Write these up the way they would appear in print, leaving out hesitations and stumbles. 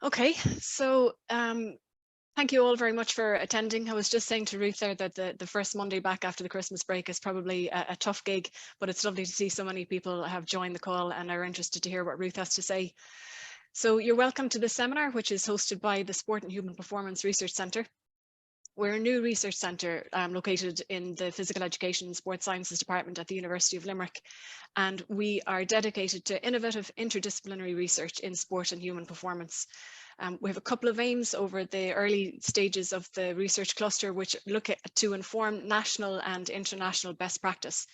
Okay, so thank you all very much for attending. I was just saying to Ruth there that the first Monday back after the Christmas break is probably a tough gig, but it's lovely to see so many people have joined the call and are interested to hear what Ruth has to say. So you're welcome to this seminar, which is hosted by the Sport and Human Performance Research Centre. We're a new research centre located in the Physical Education and Sports Sciences Department at the University of Limerick, and we are dedicated to innovative interdisciplinary research in sport and human performance. We have a couple of aims over the early stages of the research cluster, which look to inform national and international best practice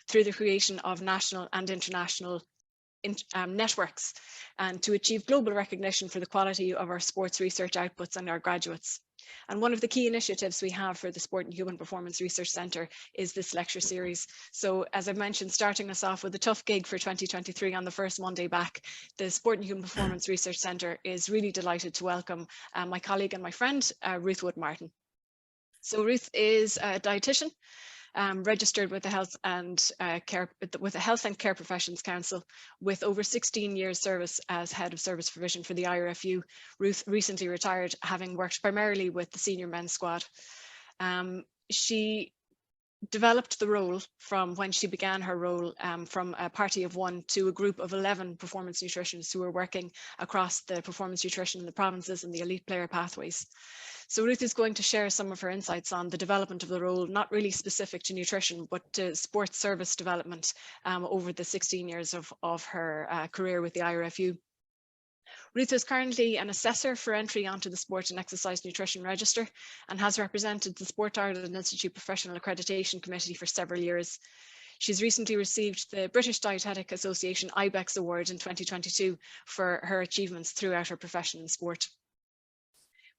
through the creation of national and international networks, and to achieve global recognition for the quality of our sports research outputs and our graduates. And one of the key initiatives we have for the Sport and Human Performance Research Centre is this lecture series. So as I mentioned, starting us off with a tough gig for 2023 on the first Monday back, the Sport and Human Performance Research Centre is really delighted to welcome my colleague and my friend, Ruth Wood-Martin. So Ruth is a dietitian, registered with the Health and Care Professions Council, with over 16 years service as head of service provision for the IRFU. Ruth recently retired, having worked primarily with the senior men's squad. She developed the role from when she began her role from a party of one to a group of 11 performance nutritionists who were working across the performance nutrition in the provinces and the elite player pathways. So Ruth is going to share some of her insights on the development of the role, not really specific to nutrition, but to sports service development over the 16 years of her career with the IRFU. Ruth is currently an assessor for entry onto the Sport and Exercise Nutrition Register and has represented the Sport Ireland Institute Professional Accreditation Committee for several years. She's recently received the British Dietetic Association IBEX Award in 2022 for her achievements throughout her profession in sport.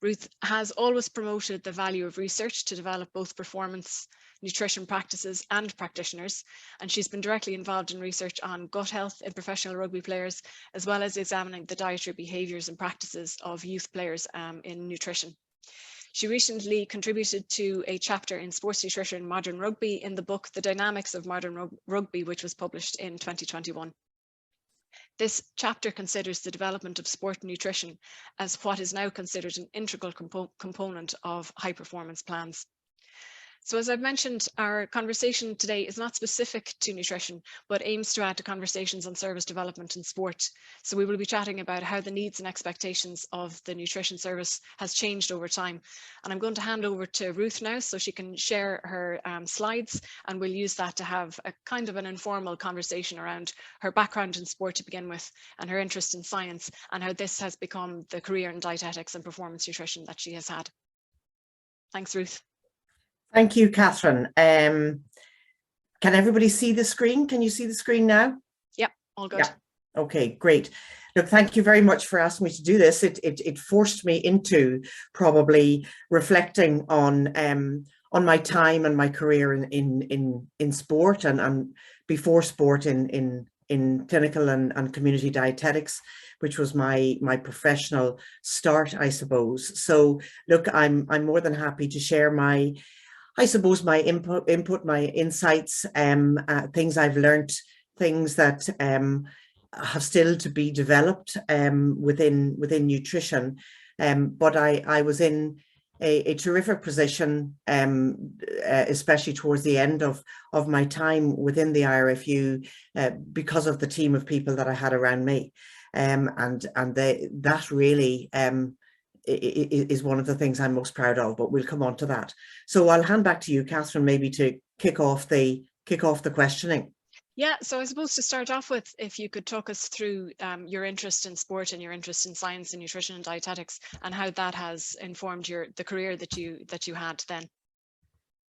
Ruth has always promoted the value of research to develop both performance nutrition practices and practitioners, and she's been directly involved in research on gut health in professional rugby players, as well as examining the dietary behaviours and practices of youth players in nutrition. She recently contributed to a chapter in Sports Nutrition and Modern Rugby in the book The Dynamics of Modern Rugby, which was published in 2021. This chapter considers the development of sport nutrition as what is now considered an integral component of high performance plans. So as I've mentioned, our conversation today is not specific to nutrition, but aims to add to conversations on service development in sport. So we will be chatting about how the needs and expectations of the nutrition service has changed over time. And I'm going to hand over to Ruth now so she can share her slides, and we'll use that to have a kind of an informal conversation around her background in sport to begin with, and her interest in science, and how this has become the career in dietetics and performance nutrition that she has had. Thanks, Ruth. Thank you, Catherine. Can everybody see the screen? Can you see the screen now? Yep, all good. Yeah. Okay, great. Look, thank you very much for asking me to do this. It forced me into probably reflecting on my time and my career in sport and before sport in clinical and community dietetics, which was my professional start, I suppose. So look, I'm more than happy to share my input, my insights, things I've learned, things that have still to be developed within nutrition. But I was in a terrific position, especially towards the end of my time within the IRFU, because of the team of people that I had around me, and that really is one of the things I'm most proud of, but we'll come on to that. So I'll hand back to you, Catherine, maybe to kick off the questioning. Yeah, so I suppose to start off with, if you could talk us through your interest in sport and your interest in science and nutrition and dietetics, and how that has informed the career that you had then.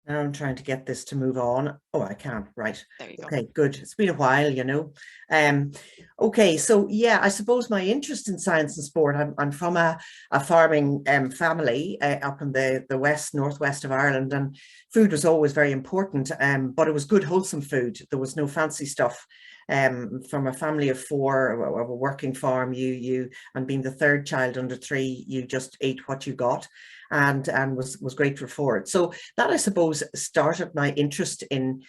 Now I'm trying to get this to move on. Oh, I can. Right. There you go. Okay, good. It's been a while, you know. Okay, so yeah, I suppose my interest in science and sport, I'm from a farming family up in the northwest of Ireland, and food was always very important, but it was good, wholesome food. There was no fancy stuff. From a family of four, of a working farm, and being the third child under three, you just ate what you got, and was grateful for it. So that, I suppose, started my interest in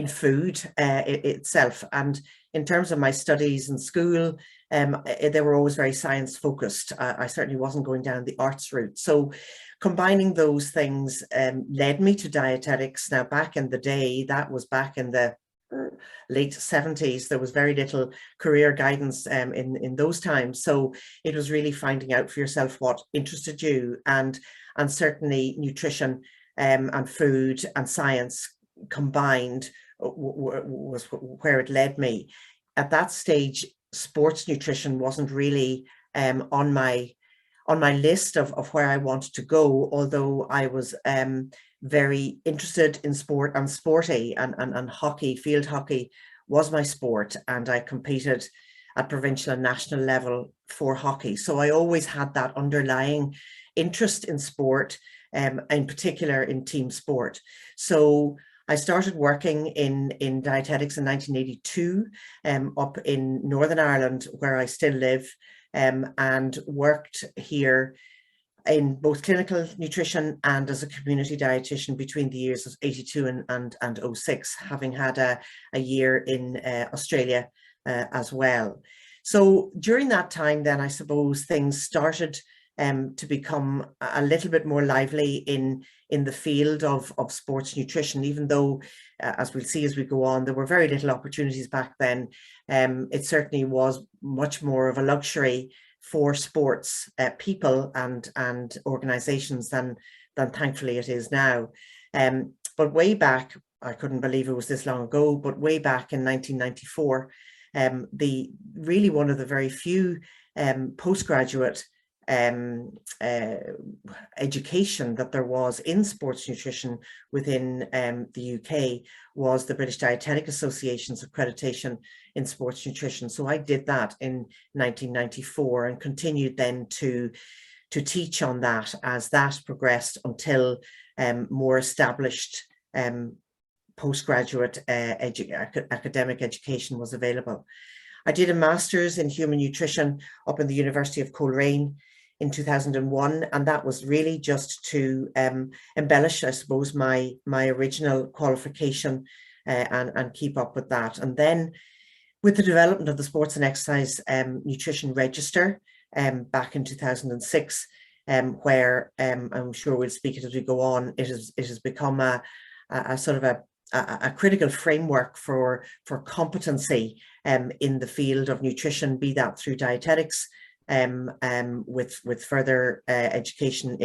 food itself. And in terms of my studies in school, they were always very science focused. I certainly wasn't going down the arts route. So combining those things led me to dietetics. Now, back in the day, that was back in the late 70s, there was very little career guidance in those times. So it was really finding out for yourself what interested you, and certainly nutrition and food and science combined was where it led me. At that stage, sports nutrition wasn't really on my list of where I wanted to go, although I was very interested in sport and sporty, and hockey, field hockey was my sport, and I competed at provincial and national level for hockey. So I always had that underlying interest in sport, in particular in team sport. So I started working in dietetics in 1982 up in Northern Ireland, where I still live, and worked here in both clinical nutrition and as a community dietitian between the years of 82 and 06, having had a year in Australia as well. So during that time then, I suppose things started to become a little bit more lively in the field of sports nutrition, even though, as we'll see as we go on, there were very little opportunities back then. It certainly was much more of a luxury for sports people and organizations than thankfully it is now. But way back, I couldn't believe it was this long ago, but way back in 1994, really one of the very few postgraduate education that there was in sports nutrition within the UK was the British Dietetic Association's accreditation in sports nutrition. So I did that in 1994 and continued then to teach on that as that progressed until more established postgraduate academic education was available. I did a master's in human nutrition up in the University of Coleraine in 2001, and that was really just to embellish, I suppose, my original qualification and keep up with that. And then with the development of the Sports and Exercise Nutrition Register back in 2006, where I'm sure we'll speak it as we go on, it has become a sort of a critical framework for competency in the field of nutrition, be that through dietetics, with further education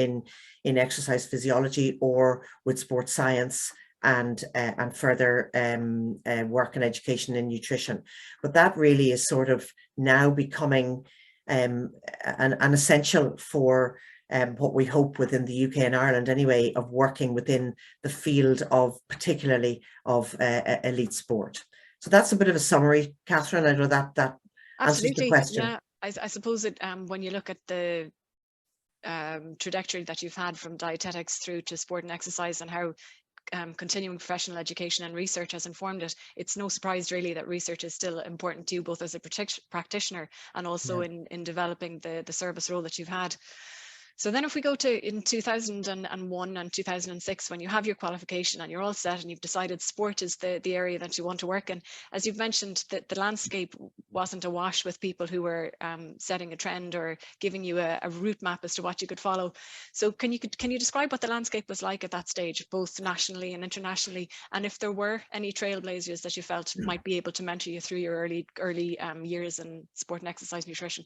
in exercise physiology, or with sports science and further work and education in nutrition. But that really is sort of now becoming an essential for what we hope within the UK and Ireland anyway, of working within the field of particularly of elite sport. So that's a bit of a summary, Catherine. I know that answers the question. Yeah, I suppose it when you look at the trajectory that you've had from dietetics through to sport and exercise, and how continuing professional education and research has informed it, it's no surprise really that research is still important to you, both as a practitioner and also in developing the service role that you've had. So then if we go to in 2001 and 2006, when you have your qualification and you're all set and you've decided sport is the area that you want to work in, as you've mentioned, that the landscape wasn't awash with people who were setting a trend or giving you a route map as to what you could follow. So can you describe what the landscape was like at that stage, both nationally and internationally, and if there were any trailblazers that you felt might be able to mentor you through your early years in sport and exercise nutrition?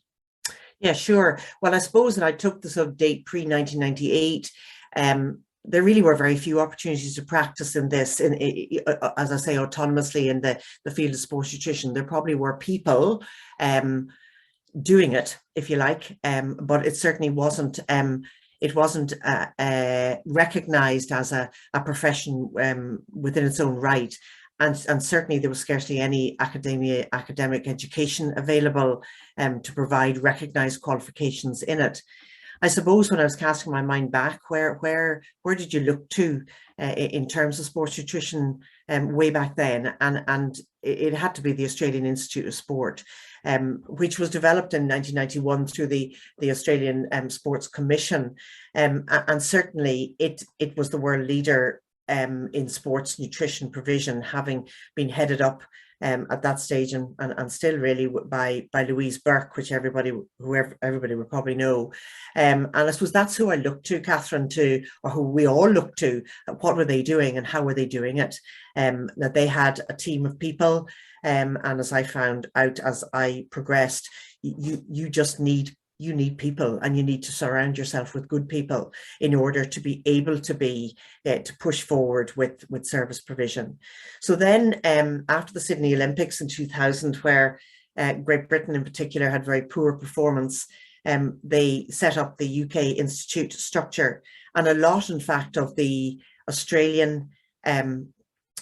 Yeah, sure. Well, I suppose that I took the sort of date pre-1998. There really were very few opportunities to practice in this, as I say, autonomously in the field of sports nutrition. There probably were people doing it, if you like, but it certainly wasn't. It wasn't recognised as a profession within its own right. And certainly there was scarcely any academic education available to provide recognised qualifications in it. I suppose when I was casting my mind back, where did you look to in terms of sports nutrition way back then? And it had to be the Australian Institute of Sport, which was developed in 1991 through the Australian Sports Commission, and certainly it was the world leader in sports nutrition provision, having been headed up at that stage, and still really by Louise Burke, which everybody will probably know. And I suppose that's who I look to, Catherine, or who we all look to. What were they doing and how were they doing it? That they had a team of people, and as I found out as I progressed, you just need people, and you need to surround yourself with good people in order to be able to to push forward with service provision. So then after the Sydney Olympics in 2000, where Great Britain in particular had very poor performance, they set up the UK Institute structure, and a lot, in fact, of the Australian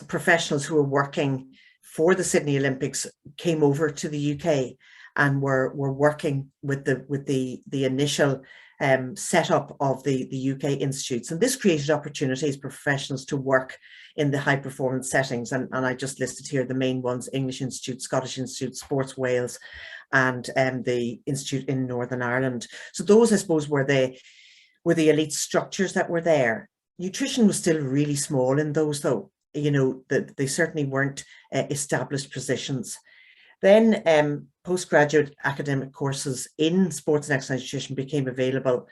professionals who were working for the Sydney Olympics came over to the UK and were working with the initial setup of the UK institutes. And this created opportunities for professionals to work in the high performance settings. And I just listed here the main ones: English Institute, Scottish Institute, Sports Wales, and the Institute in Northern Ireland. So those, I suppose, were the elite structures that were there. Nutrition was still really small in those, though. You know, that they certainly weren't established positions. Then postgraduate academic courses in sports and exercise nutrition became available,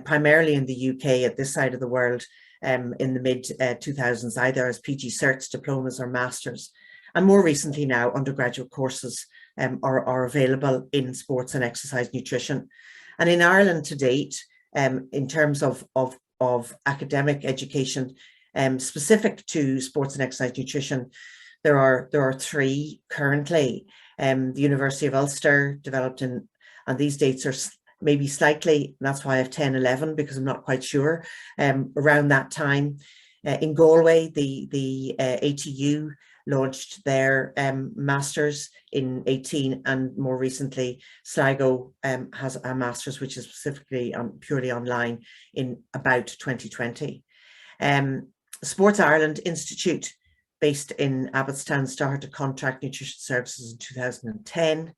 primarily in the UK at this side of the world, in the mid 2000s, either as PG Certs, diplomas, or masters. And more recently now, undergraduate courses are available in sports and exercise nutrition. And in Ireland to date, in terms of academic education specific to sports and exercise nutrition, there are three currently. The University of Ulster developed and these dates are maybe slightly, that's why I have 10, 11, because I'm not quite sure, around that time. In Galway, the ATU launched their masters in 18, and more recently Sligo has a masters which is specifically purely online in about 2020. Sports Ireland Institute, based in Abbottstown, started to contract nutrition services in 2010.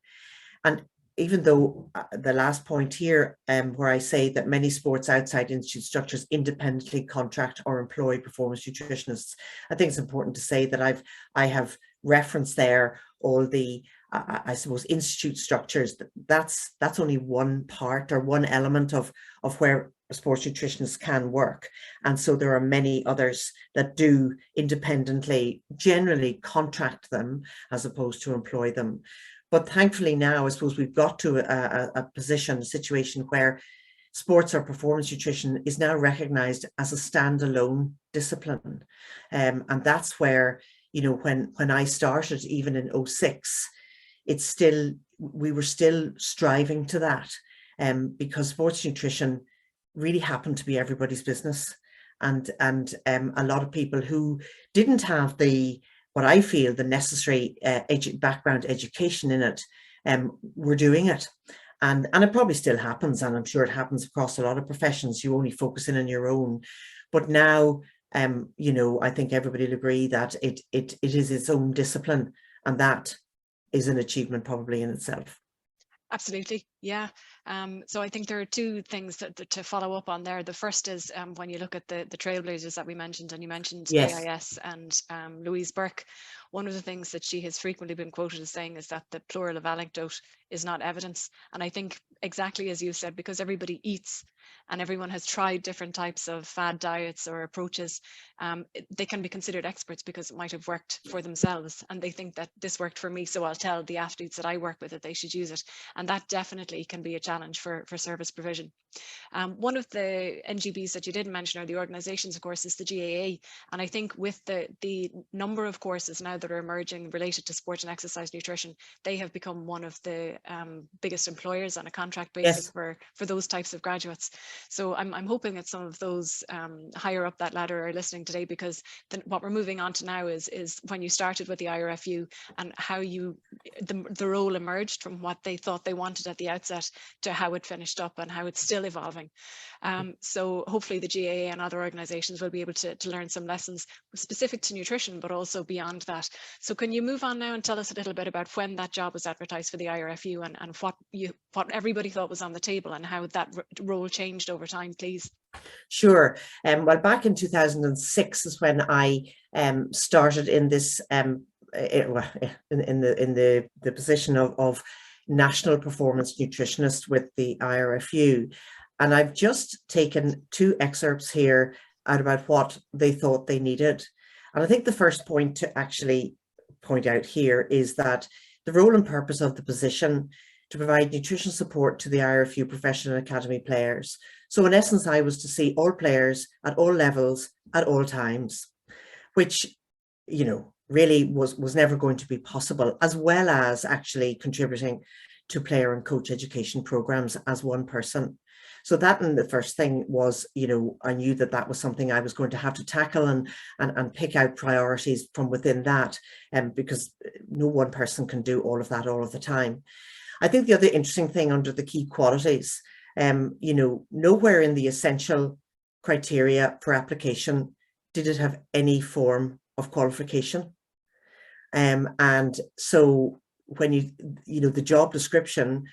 And even though the last point here, where I say that many sports outside institute structures independently contract or employ performance nutritionists, I think it's important to say that I have referenced there all the, I suppose, institute structures. That's only one part or one element of where sports nutritionists can work. And so there are many others that do independently, generally contract them as opposed to employ them. But thankfully now, I suppose we've got to a situation where sports or performance nutrition is now recognized as a standalone discipline. And that's where, you know, when I started, even in 2006, we were still striving to that, because sports nutrition really happened to be everybody's business, and a lot of people who didn't have what I feel the necessary background education in it were doing it, and it probably still happens, and I'm sure it happens across a lot of professions. You only focus in on your own, but now you know, I think everybody will agree that it is its own discipline, and that is an achievement probably in itself. Absolutely, yeah. So I think there are two things to follow up on there. The first is when you look at the trailblazers that we mentioned, and you mentioned Yes. AIS and Louise Burke, one of the things that she has frequently been quoted as saying is that the plural of anecdote is not evidence. And I think exactly as you said, because everybody eats and everyone has tried different types of fad diets or approaches, they can be considered experts because it might have worked for themselves, and they think that this worked for me, so I'll tell the athletes that I work with that they should use it. And that definitely can be a challenge for service provision. One of the NGBs that you didn't mention, or the organisations, of course, is the GAA. And I think with the number of courses now that are emerging related to sport and exercise nutrition, they have become one of the biggest employers on a contract basis. Yes. for those types of graduates. So I'm hoping that some of those higher up that ladder are listening today, because what we're moving on to now is when you started with the IRFU and how the role emerged from what they thought they wanted at the outset to how it finished up and how it's still evolving. So hopefully the GAA and other organisations will be able to learn some lessons specific to nutrition, but also beyond that. So can you move on now and tell us a little bit about when that job was advertised for the IRFU and what everybody thought was on the table and how that role changed over time, please? Sure. Well, back in 2006 is when I started in this the position of National Performance Nutritionist with the IRFU. And I've just taken 2 excerpts here out about what they thought they needed. And I think the first point to actually point out here is that the role and purpose of the position to provide nutrition support to the IRFU professional academy players. So in essence, I was to see all players at all levels at all times, which, you know, really was never going to be possible, as well as actually contributing to player and coach education programs as one person. So that, and the first thing was, you know, I knew that that was something I was going to have to tackle and pick out priorities from within that, because no one person can do all of that all of the time. I think the other interesting thing under the key qualities, you know, nowhere in the essential criteria for application did it have any form of qualification. And so when you know, the job description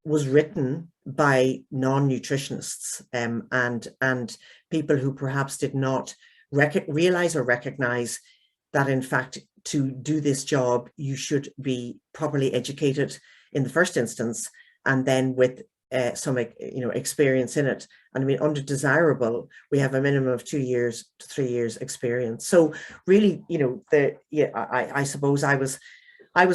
was written by non-nutritionists and people who perhaps did not realize or recognize that, in fact, to do this job, you should be properly educated in the first instance, and then with some, you know, experience in it. And I mean, under desirable, we have a minimum of 2 years to 3 years experience. So really, you know, I suppose I was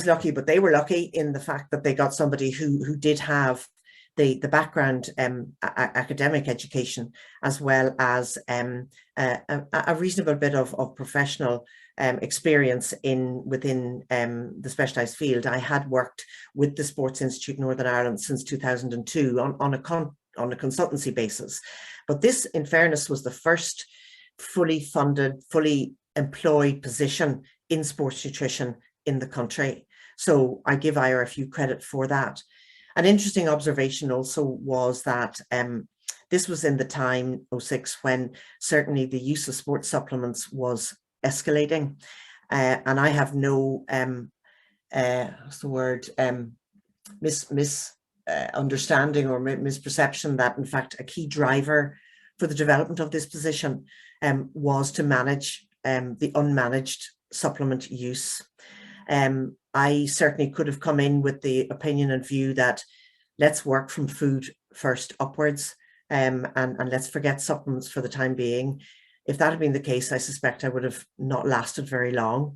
lucky, but they were lucky in the fact that they got somebody who did have the background, academic education, as well as a reasonable bit of professional experience within the specialised field. I had worked with the Sports Institute Northern Ireland since 2002 on a consultancy basis. But this, in fairness, was the first fully funded, fully employed position in sports nutrition in the country. So I give IRFU credit for that. An interesting observation also was that this was in the time, 2006, when certainly the use of sports supplements was escalating. And I have no, what's the word, misunderstanding or misperception that, in fact, a key driver for the development of this position was to manage the unmanaged supplement use. I certainly could have come in with the opinion and view that let's work from food first upwards, and let's forget supplements for the time being. If that had been the case, I suspect I would have not lasted very long.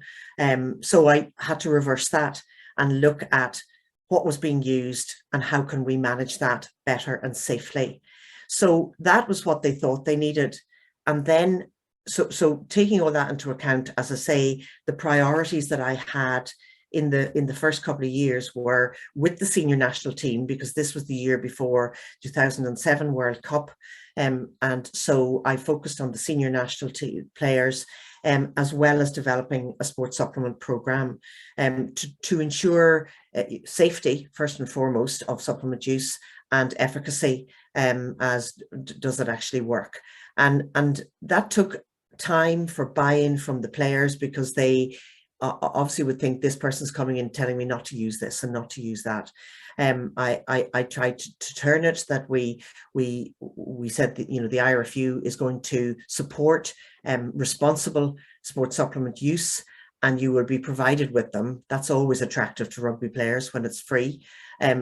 So I had to reverse that and look at what was being used and how can we manage that better and safely. So that was what they thought they needed. And then, so taking all that into account, as I say, the priorities that I had in the first couple of years were with the senior national team, because this was the year before 2007 World Cup. And so I focused on the senior national players, as well as developing a sports supplement program to ensure safety, first and foremost, of supplement use, and efficacy, as does it actually work. And that took time for buy-in from the players, because they obviously would think this person's coming in telling me not to use this and not to use that. I tried to turn it that we said that, you know, the IRFU is going to support responsible sports supplement use, and you will be provided with them. That's always attractive to rugby players when it's free.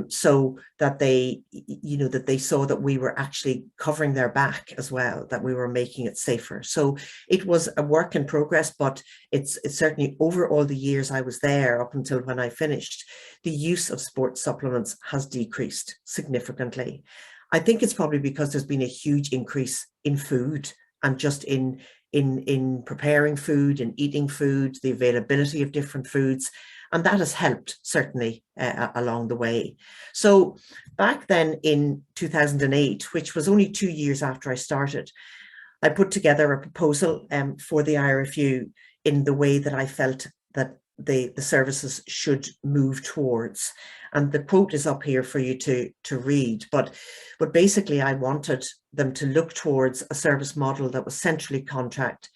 So that they, you know, that they saw that we were actually covering their back as well, that we were making it safer. So it was a work in progress, but it's certainly over all the years I was there up until when I finished, the use of sports supplements has decreased significantly. I think it's probably because there's been a huge increase in food and just in preparing food and eating food, the availability of different foods. And that has helped, certainly, along the way. So back then in 2008, which was only 2 years after I started, I put together a proposal for the IRFU in the way that I felt that the services should move towards. And the quote is up here for you to read. But basically, I wanted them to look towards a service model that was centrally contracted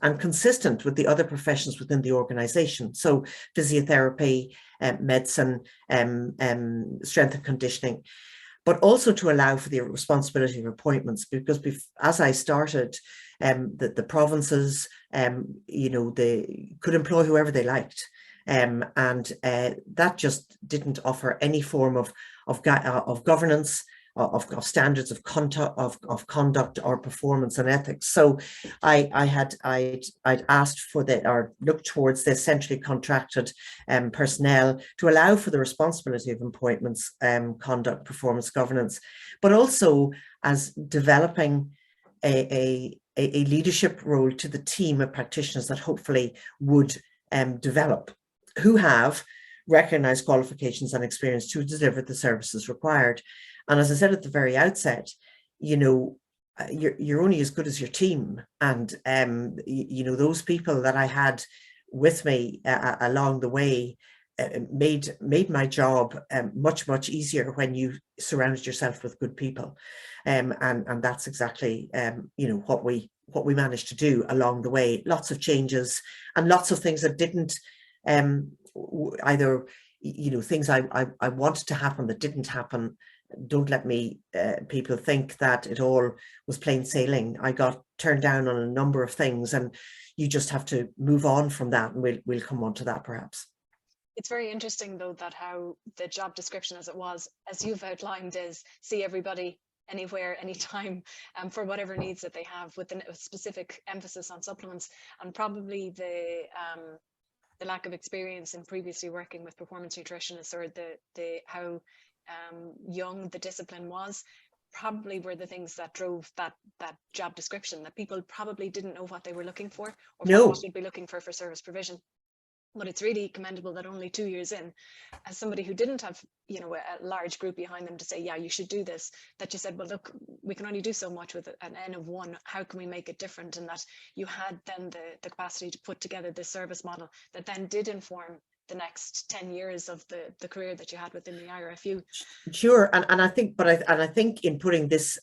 and consistent with the other professions within the organisation. So physiotherapy, medicine, strength and conditioning, but also to allow for the responsibility of appointments, because as I started, the provinces, you know, they could employ whoever they liked. and that just didn't offer any form of governance, of standards of conduct or performance and ethics. So I'd asked for or looked towards the centrally contracted personnel to allow for the responsibility of appointments, conduct, performance, governance, but also as developing a leadership role to the team of practitioners that hopefully would develop, who have recognized qualifications and experience to deliver the services required. And as I said at the very outset, you know, you're only as good as your team. And, you know, those people that I had with me along the way made my job much easier when you surrounded yourself with good people. And that's exactly, you know, what we managed to do along the way. Lots of changes and lots of things that didn't either, you know, things I wanted to happen that didn't happen. Don't let me people think that it all was plain sailing. I got turned down on a number of things, and you just have to move on from that, and we'll come on to that perhaps. It's very interesting though that how the job description as it was, as you've outlined, is see everybody anywhere, anytime, for whatever needs that they have, with a specific emphasis on supplements, and probably the lack of experience in previously working with performance nutritionists, or the how young the discipline was, probably were the things that drove that job description, that people probably didn't know what they were looking for, or what they'd be looking for service provision. But it's really commendable that only 2 years in, as somebody who didn't have, you know, a large group behind them to say, yeah, you should do this, that you said, well, look, we can only do so much with an N of 1. How can we make it different? And that you had then the capacity to put together this service model that then did inform the next 10 years of the career that you had within the IRFU. Sure, and I think, I think in putting this,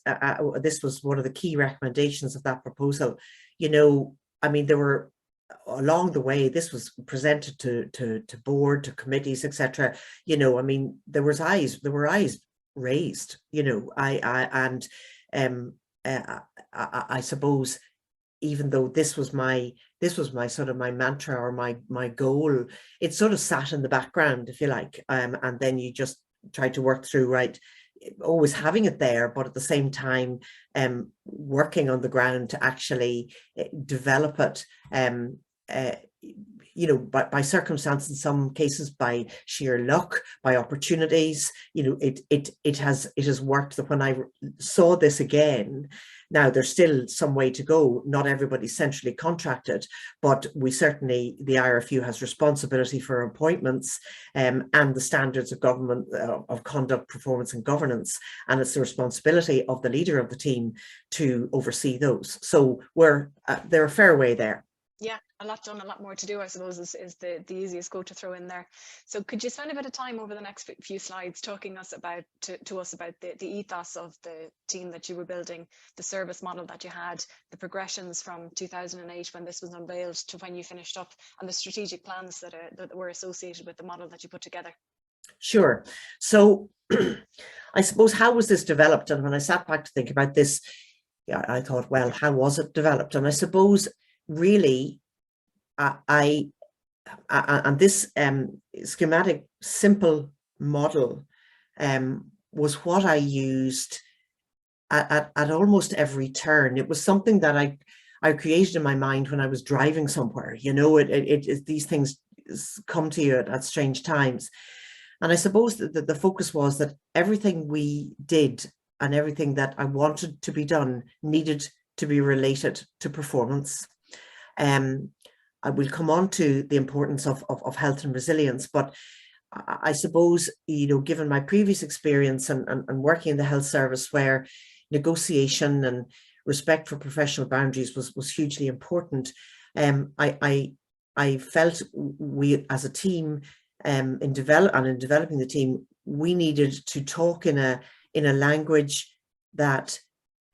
this was one of the key recommendations of that proposal. You know, I mean, there were, along the way, this was presented to board, to committees, etc. You know, I mean, there were eyes raised. You know, I suppose, even though this was my sort of my mantra, or my goal, it sort of sat in the background, if you like, and then you just try to work through, right, always having it there, but at the same time working on the ground to actually develop it, you know, by circumstance, in some cases by sheer luck, by opportunities. You know, it has worked. That when I saw this again, now there's still some way to go. Not everybody's centrally contracted, but we certainly, the IRFU has responsibility for appointments and the standards of government of conduct, performance and governance, and it's the responsibility of the leader of the team to oversee those. So they're a fair way there. Yeah, a lot done, a lot more to do, I suppose, is the easiest quote to throw in there. So could you spend a bit of time over the next few slides talking to us about the ethos of the team that you were building, the service model that you had, the progressions from 2008 when this was unveiled to when you finished up, and the strategic plans that were associated with the model that you put together? Sure. So I suppose, how was this developed? And when I sat back to think about this, yeah, I thought, well, how was it developed? And I suppose really, and this schematic, simple model was what I used at almost every turn. It was something that I created in my mind when I was driving somewhere. You know, these things come to you at strange times. And I suppose that the focus was that everything we did and everything that I wanted to be done needed to be related to performance. I will come on to the importance of health and resilience, but I suppose, you know, given my previous experience and working in the health service, where negotiation and respect for professional boundaries was hugely important, I felt we, as a team, in developing the team, we needed to talk in a language that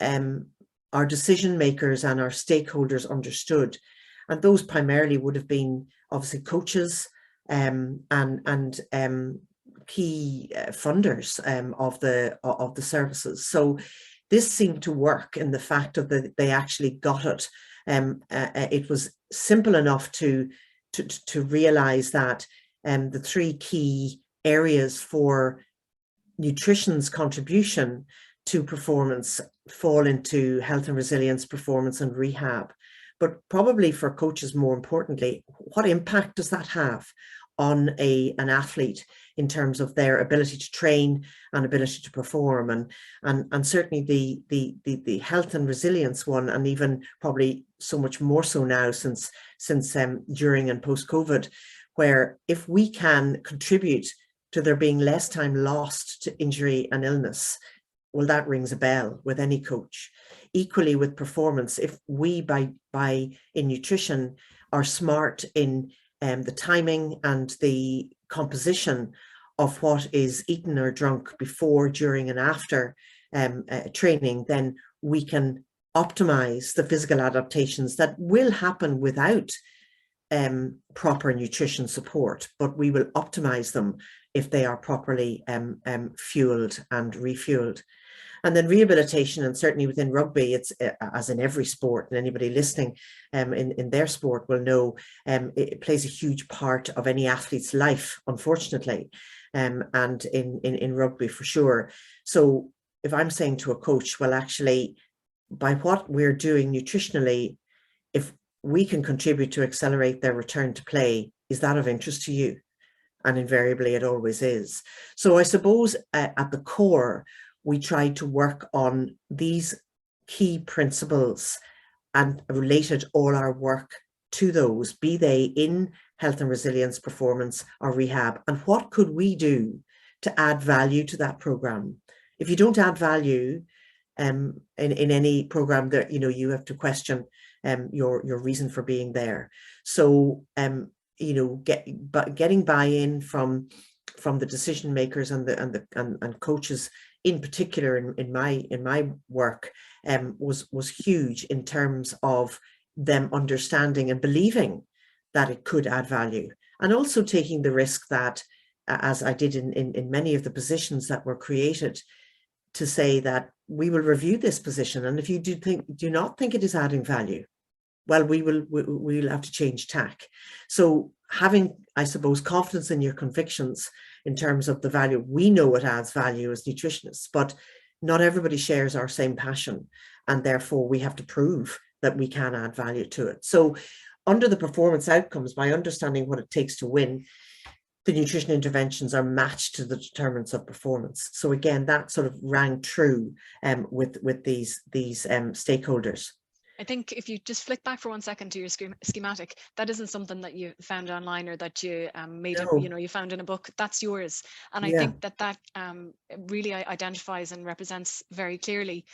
our decision makers and our stakeholders understood. And those primarily would have been obviously coaches and key funders of the services. So this seemed to work in the fact that they actually got it. It was simple enough to to realize that the three key areas for nutrition's contribution to performance fall into health and resilience, performance and rehab. But probably for coaches, more importantly, what impact does that have on an athlete in terms of their ability to train and ability to perform? And certainly the health and resilience one, and even probably so much more so now since during and post-COVID, where if we can contribute to there being less time lost to injury and illness, well, that rings a bell with any coach. Equally with performance, if we in nutrition are smart in the timing and the composition of what is eaten or drunk before, during and after training, then we can optimize the physical adaptations that will happen without proper nutrition support, but we will optimize them if they are properly fueled and refueled. And then rehabilitation, and certainly within rugby, it's as in every sport, and anybody listening in their sport will know it plays a huge part of any athlete's life, unfortunately, and in rugby for sure. So if I'm saying to a coach, well, actually, by what we're doing nutritionally, if we can contribute to accelerate their return to play, is that of interest to you? And invariably it always is. So I suppose at the core, we try to work on these key principles and related all our work to those, be they in health and resilience, performance or rehab. And what could we do to add value to that program? If you don't add value in any program, that you have to question your reason for being there. So getting buy-in from the decision makers and coaches in particular in my work was huge in terms of them understanding and believing that it could add value, and also taking the risk that, as I did in many of the positions that were created, to say that we will review this position, and if you do not think it is adding value, well, we'll have to change tack. So having, I suppose, confidence in your convictions in terms of the value. We know it adds value as nutritionists, but not everybody shares our same passion, and therefore we have to prove that we can add value to it. So under the performance outcomes, by understanding what it takes to win, the nutrition interventions are matched to the determinants of performance. So again, that sort of rang true with these stakeholders. I think if you just flick back for 1 second to your schematic, that isn't something that you found online or that you made up, you found in a book. That's yours. And I think that really identifies and represents very clearly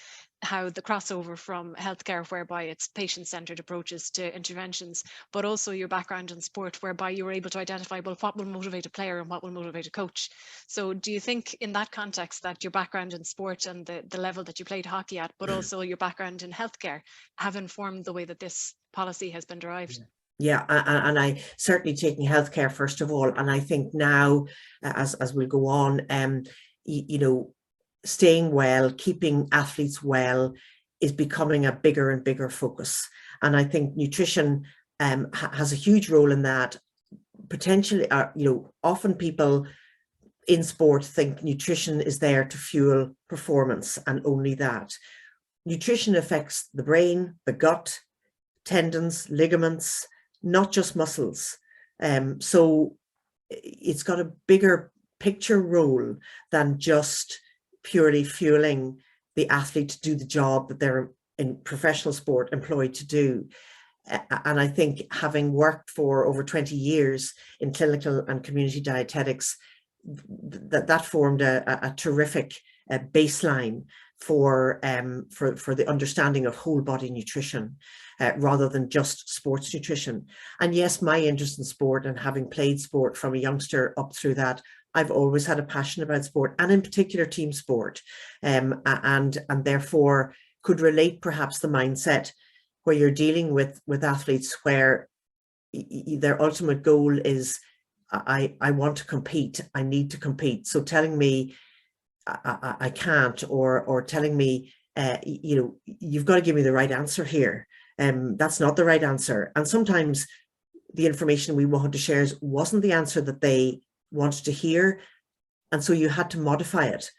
how the crossover from healthcare, whereby it's patient-centered approaches, to interventions, but also your background in sport, whereby you were able to identify, well, what will motivate a player and what will motivate a coach. So do you think in that context that your background in sport and the level that you played hockey at, but also your background in healthcare, have informed the way that this policy has been derived? Yeah, and I certainly taking healthcare first of all, and I think now as we'll go on, staying well, keeping athletes well is becoming a bigger and bigger focus. And I think nutrition has a huge role in that. Potentially, often people in sport think nutrition is there to fuel performance and only that. Nutrition affects the brain, the gut, tendons, ligaments, not just muscles. So it's got a bigger picture role than just purely fueling the athlete to do the job that they're in professional sport employed to do. And I think, having worked for over 20 years in clinical and community dietetics, that formed a terrific baseline for the understanding of whole body nutrition rather than just sports nutrition. And yes, my interest in sport, and having played sport from a youngster up through that, I've always had a passion about sport, and in particular team sport, and therefore could relate perhaps the mindset where you're dealing with athletes where their ultimate goal is, I want to compete, I need to compete. So telling me I can't, or telling me, you've got to give me the right answer here. That's not the right answer. And sometimes the information we wanted to share wasn't the answer that they wanted to hear. And so you had to modify it,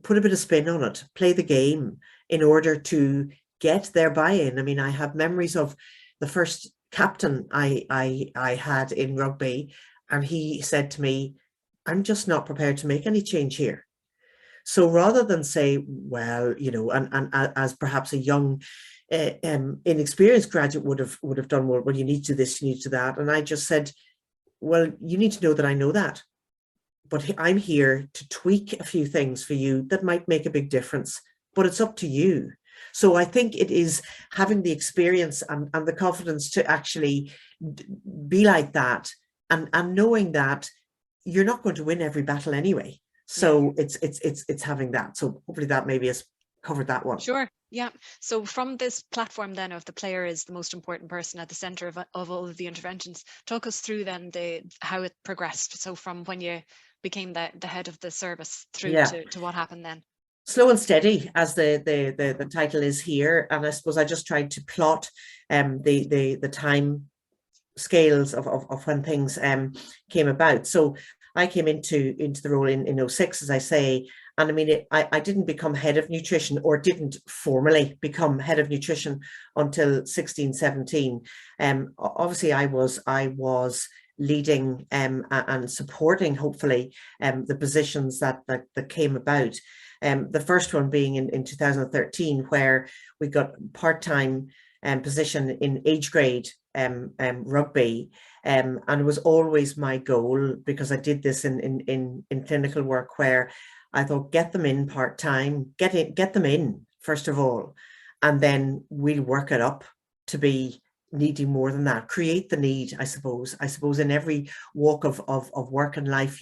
put a bit of spin on it, play the game in order to get their buy-in. I mean, I have memories of the first captain I had in rugby, and he said to me, I'm just not prepared to make any change here. So rather than say, well, you know, and as perhaps a young, inexperienced graduate would have done, well, you need to do this, you need to do that. And I just said, well, you need to know that I know that, but I'm here to tweak a few things for you that might make a big difference, but it's up to you. So I think it is having the experience and the confidence to actually be like that, and knowing that you're not going to win every battle anyway. So it's having that. So hopefully that maybe has covered that one. Sure. Yeah. So from this platform then of the player is the most important person at the center of all of the interventions, talk us through then how it progressed. So from when you became the head of the service through to what happened then. Slow and steady, as the title is here. And I suppose I just tried to plot the time scales of when things came about. So I came into the role in 06, as I say, and I mean, I didn't become head of nutrition, or didn't formally become head of nutrition until 16, 17. Obviously I was leading and supporting, hopefully, the positions that came about. The first one being in 2013, where we got part-time position in age grade rugby, and it was always my goal, because I did this in clinical work, where I thought, get them in part-time, get them in first of all, and then we'll work it up to be needing more than that. Create the need, I suppose in every walk of work and life,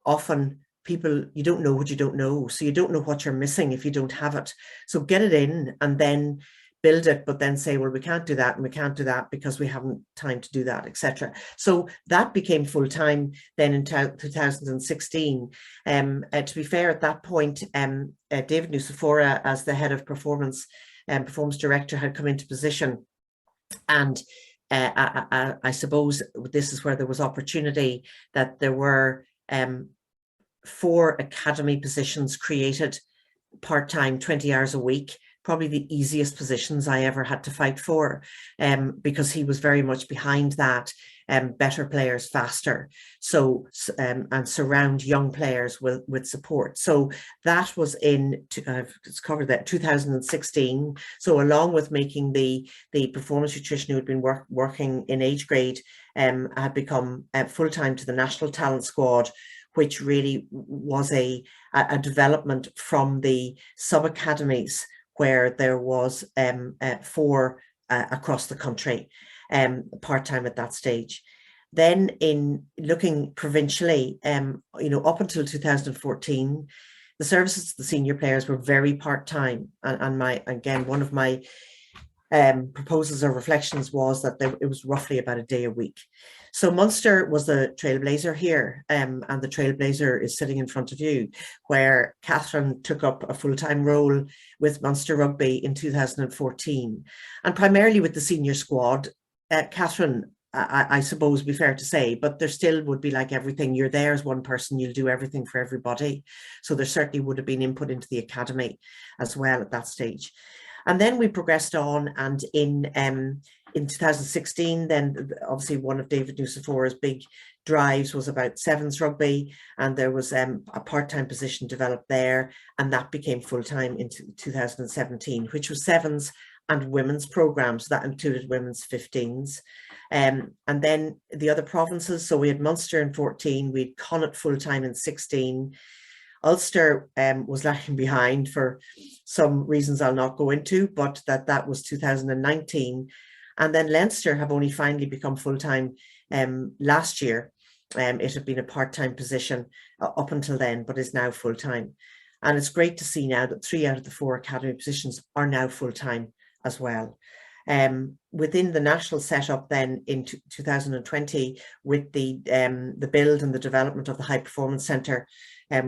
often people, you don't know what you don't know, so you don't know what you're missing if you don't have it. So get it in and then build it, but then say, well, we can't do that and we can't do that because we haven't time to do that, etc. So that became full-time then in 2016. To be fair, at that point, David Nucifora, as the head of performance director, had come into position, and I suppose this is where there was opportunity, that there were 4 academy positions created part-time, 20 hours a week, probably the easiest positions I ever had to fight for, because he was very much behind that, better players faster, so and surround young players with support. So that was it's covered that 2016. So along with making the performance nutrition who had been working in age grade, had become full-time to the national talent squad, which really was a development from the sub-academies, where there was 4 across the country, part-time at that stage. Then in looking provincially, up until 2014, the services to the senior players were very part-time. And one of my proposals or reflections was that it was roughly about a day a week. So Munster was the trailblazer here, and the trailblazer is sitting in front of you, where Catherine took up a full-time role with Munster Rugby in 2014, and primarily with the senior squad. Catherine, I suppose, would be fair to say, but there still would be, like everything, you're there as one person, you'll do everything for everybody. So there certainly would have been input into the academy as well at that stage. And then we progressed on, and in 2016, then obviously one of David Nucifora's big drives was about sevens rugby, and there was a part-time position developed there, and that became full-time in 2017, which was sevens and women's programs. That included women's 15s. And then the other provinces, so we had Munster in 14, we had Connacht full-time in 16. Ulster was lagging behind for some reasons I'll not go into, but that was 2019. And then Leinster have only finally become full-time last year. It had been a part-time position up until then, but is now full-time. And it's great to see now that 3 out of the 4 academy positions are now full-time as well. Within the national setup then in 2020, with the build and the development of the High Performance Centre,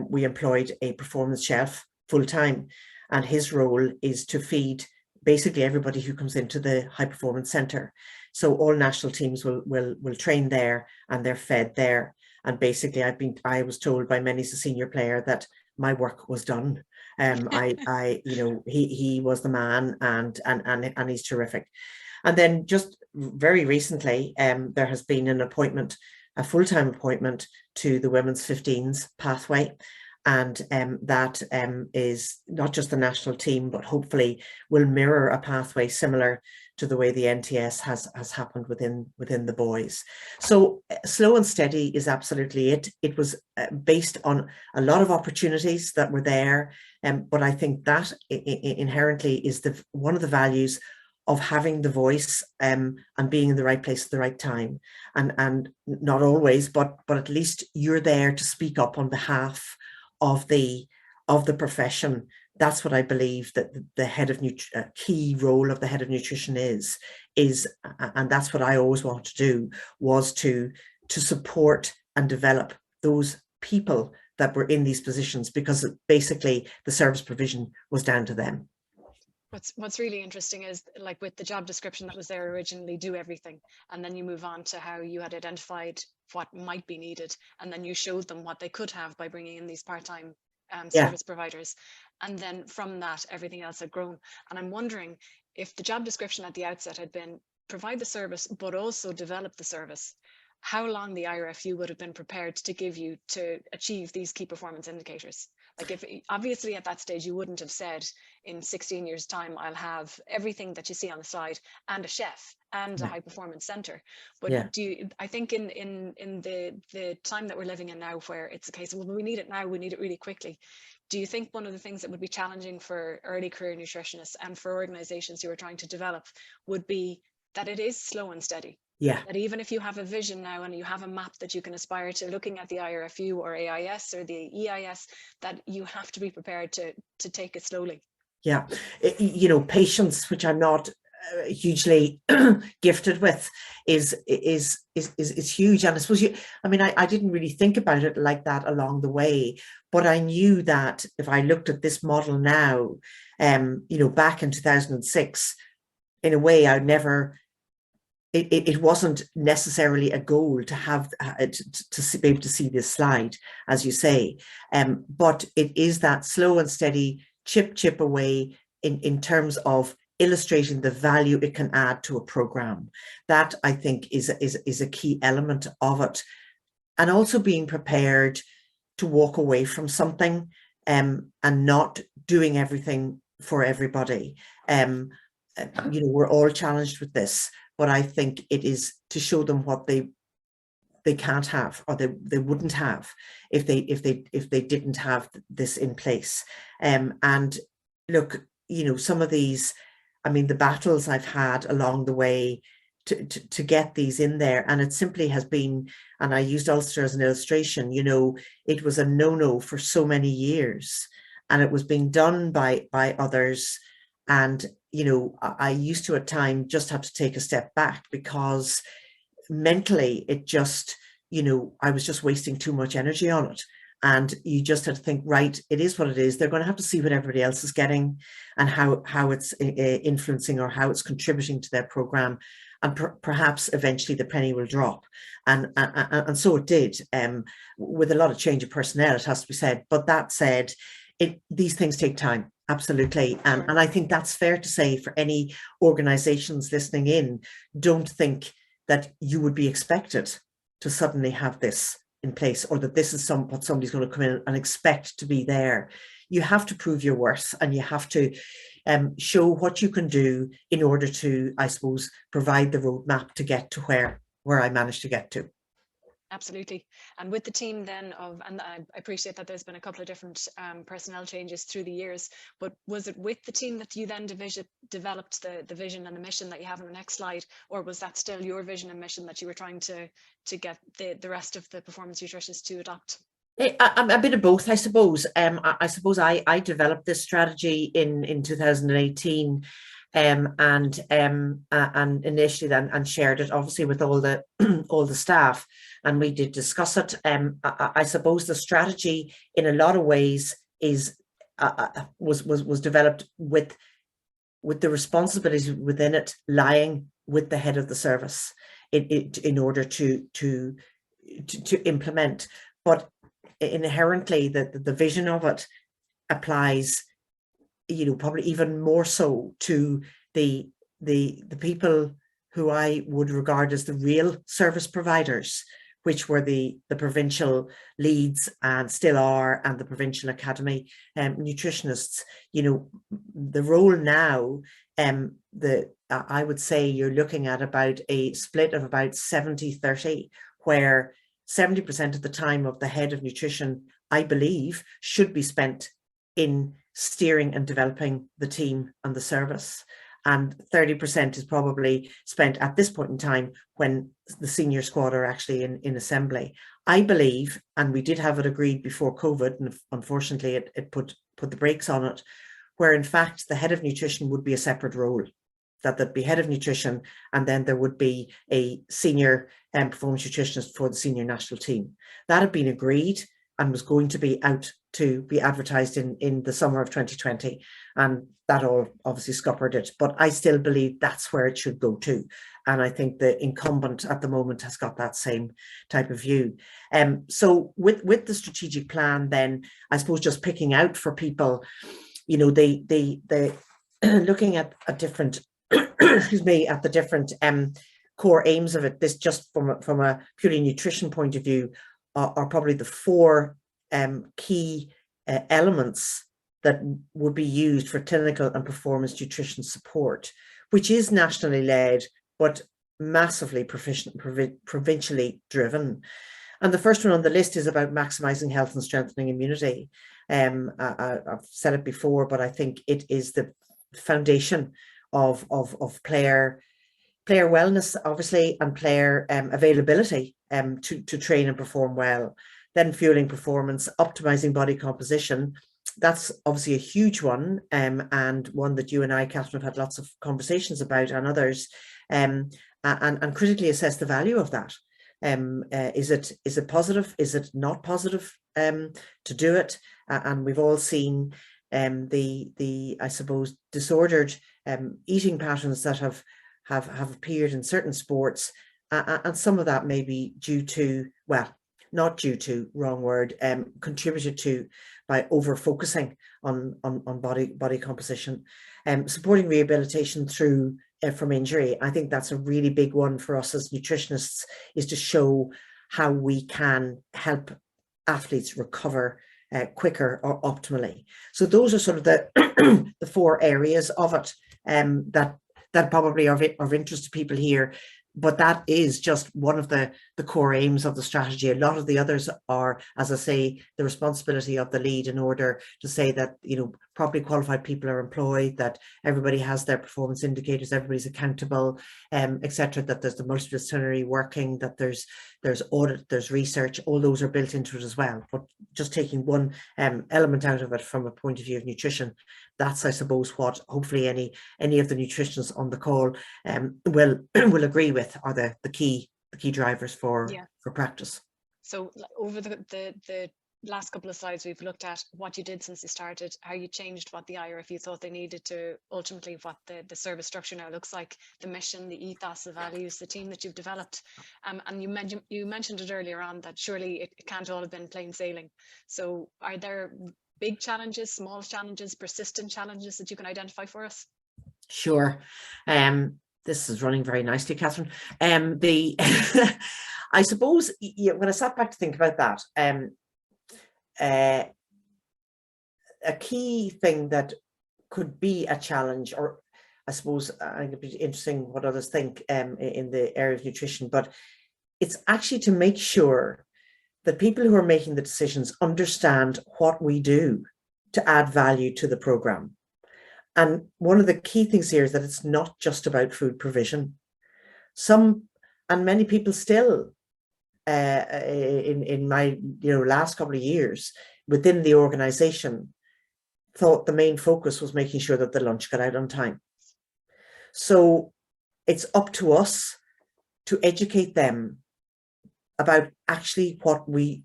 we employed a performance chef full-time, and his role is to feed basically everybody who comes into the high performance centre. So all national teams will train there, and they're fed there. And basically I was told by many as a senior player that my work was done. He was the man, and he's terrific. And then just very recently, there has been an appointment, a full-time appointment to the women's 15s pathway. And that is not just the national team, but hopefully will mirror a pathway similar to the way the NTS has happened within the boys. So slow and steady is absolutely it. It was based on a lot of opportunities that were there, but I think that inherently is one of the values of having the voice and being in the right place at the right time, and not always, but at least you're there to speak up on behalf of the profession. That's what I believe that the head of key role of the head of nutrition is, and that's what I always wanted to do, was to support and develop those people that were in these positions, because basically the service provision was down to them. What's really interesting is, like, with the job description that was there originally, do everything, and then you move on to how you had identified what might be needed, and then you showed them what they could have by bringing in these part-time service providers, and then from that everything else had grown. And I'm wondering if the job description at the outset had been provide the service but also develop the service, how long the IRFU would have been prepared to give you to achieve these key performance indicators. Like, if obviously at that stage you wouldn't have said in 16 years time I'll have everything that you see on the slide and a chef and a high performance center. But I think in the time that we're living in now, where it's a case of, well, we need it now, we need it really quickly, do you think one of the things that would be challenging for early career nutritionists and for organizations who are trying to develop would be that it is slow and steady? Yeah. That even if you have a vision now and you have a map that you can aspire to, looking at the IRFU or AIS or the EIS, that you have to be prepared to take it slowly. Yeah. Patience, which I'm not hugely gifted with, is huge. And I suppose I didn't really think about it like that along the way, but I knew that if I looked at this model now, back in 2006, in a way I never. It wasn't necessarily a goal to have to be able to see this slide, as you say, but it is that slow and steady chip away in terms of illustrating the value it can add to a program. That, I think, is a key element of it, and also being prepared to walk away from something and not doing everything for everybody. We're all challenged with this. But I think it is to show them what they can't have, or they wouldn't have if they didn't have this in place. And look, some of these, the battles I've had along the way to get these in there, and it simply has been, and I used Ulster as an illustration, it was a no-no for so many years, and it was being done by others. And I used to at times just have to take a step back, because mentally it just, I was just wasting too much energy on it. And you just had to think, right, it is what it is. They're going to have to see what everybody else is getting and how it's influencing or how it's contributing to their program. And perhaps eventually the penny will drop. And so it did, with a lot of change of personnel, it has to be said. But that said, these things take time. Absolutely. And I think that's fair to say for any organizations listening in. Don't think that you would be expected to suddenly have this in place, or that this is what somebody's going to come in and expect to be there. You have to prove your worth, and you have to show what you can do in order to, I suppose, provide the roadmap to get to where I managed to get to. Absolutely. And with the team then and I appreciate that there's been a couple of different personnel changes through the years, but was it with the team that you then developed the vision and the mission that you have on the next slide, or was that still your vision and mission that you were trying to get the rest of the performance nutritionists to adopt? A bit of both, I suppose. I suppose I developed this strategy in 2018. And initially then and shared it obviously with all the staff, and we did discuss it. I suppose the strategy in a lot of ways was developed with with the responsibility within it lying with the head of the service in order to implement. But inherently, the vision of it applies, you know, probably even more so to the people who I would regard as the real service providers, which were the provincial leads and still are, and the provincial academy nutritionists. You know, the role now, I would say you're looking at about a split of about 70-30, where 70% of the time of the head of nutrition, I believe, should be spent in steering and developing the team and the service. And 30% is probably spent at this point in time when the senior squad are actually in assembly. I believe, and we did have it agreed before COVID, and unfortunately it put the brakes on it, where in fact the head of nutrition would be a separate role, that there'd be head of nutrition, and then there would be a senior performance nutritionist for the senior national team. That had been agreed and was going to be out to be advertised in the summer of 2020, and that all obviously scuppered it. But I still believe that's where it should go to, and I think the incumbent at the moment has got that same type of view. So with the strategic plan, then I suppose just picking out for people, you know, they looking at a different excuse me, at the different core aims of it. This just from a purely nutrition point of view are probably the four key elements that would be used for clinical and performance nutrition support, which is nationally led, but massively provincially driven. And the first one on the list is about maximising health and strengthening immunity. I've said it before, but I think it is the foundation of player wellness, obviously, and player availability to train and perform well. Then fueling performance, optimizing body composition. That's obviously a huge one, and one that you and I, Catherine, have had lots of conversations about, and others, and critically assess the value of that. Is it positive? Is it not positive to do it? And we've all seen the I suppose disordered eating patterns that have appeared in certain sports, and some of that may be due to, well, not due to, wrong word, contributed to by over focusing on body composition. Supporting rehabilitation through from injury. I think that's a really big one for us as nutritionists, is to show how we can help athletes recover quicker or optimally. So those are sort of the the four areas of it that probably are of interest to people here. But that is just one of the core aims of the strategy. A lot of the others are, as I say, the responsibility of the lead, in order to say that, you know, properly qualified people are employed, that everybody has their performance indicators, everybody's accountable, etc. That there's the multidisciplinary working, that there's audit, there's research. All those are built into it as well. But just taking one element out of it from a point of view of nutrition, that's, I suppose, what hopefully any of the nutritionists on the call will agree with are the key drivers for practice. So over the last couple of slides, we've looked at what you did since you started, how you changed what the IRFU thought they needed to ultimately what the service structure now looks like, the mission, the ethos, the values, the team that you've developed. And you mentioned it earlier on that surely it can't all have been plain sailing. So are there big challenges, small challenges, persistent challenges that you can identify for us? Sure. This is running very nicely, Catherine. I suppose, when I sat back to think about that, a key thing that could be a challenge, or I suppose I think it'd be interesting what others think in the area of nutrition, but it's actually to make sure that people who are making the decisions understand what we do to add value to the program. And one of the key things here is that it's not just about food provision. Many people still, in my last couple of years within the organization, thought the main focus was making sure that the lunch got out on time. So it's up to us to educate them about actually what we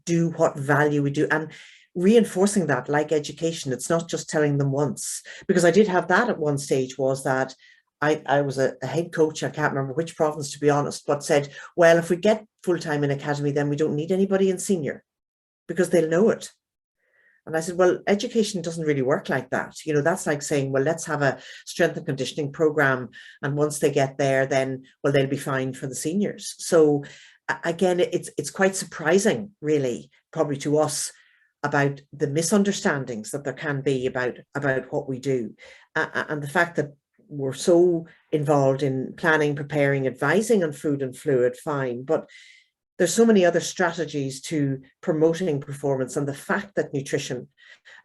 do, what value we do. And reinforcing that, like education, it's not just telling them once, because I did have that at one stage, was that I was a head coach, I can't remember which province to be honest, but said, well, if we get full-time in academy, then we don't need anybody in senior because they'll know it. And I said, well, education doesn't really work like that. You know, that's like saying, well, let's have a strength and conditioning program. And once they get there, then, well, they'll be fine for the seniors. So again, it's quite surprising, really, probably to us, about the misunderstandings that there can be about what we do. And the fact that we're so involved in planning, preparing, advising on food and fluid, fine. But there's so many other strategies to promoting performance, and the fact that nutrition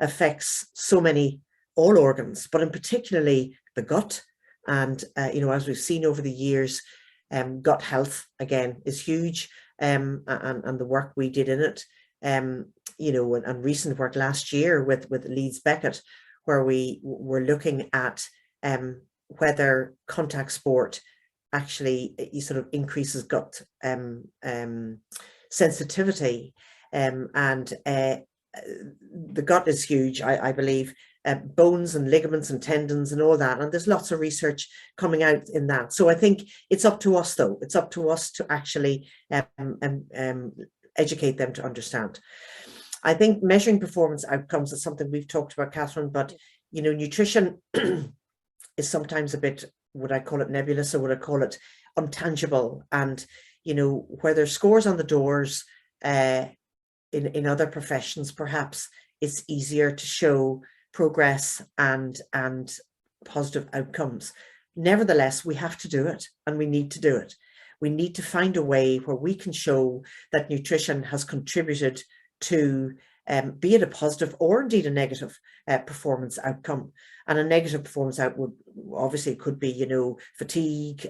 affects so many, all organs, but in particularly the gut. And, you know, as we've seen over the years, gut health, again, is huge, and the work we did in it, you know, and recent work last year with Leeds Beckett, where we were looking at whether contact sport actually sort of increases gut sensitivity, and the gut is huge, I believe, bones and ligaments and tendons and all that, and there's lots of research coming out in that. So I think it's up to us, though, it's up to us to actually educate them to understand. I think measuring performance outcomes is something we've talked about, Catherine, but you know, nutrition is sometimes a bit, would I call it nebulous, or would I call it untangible? And, you know, where there's scores on the doors in other professions, perhaps it's easier to show progress and positive outcomes. Nevertheless, we have to do it, and we need to do it. We need to find a way where we can show that nutrition has contributed to be it a positive or indeed a negative performance outcome. And a negative performance outcome obviously could be, you know, fatigue,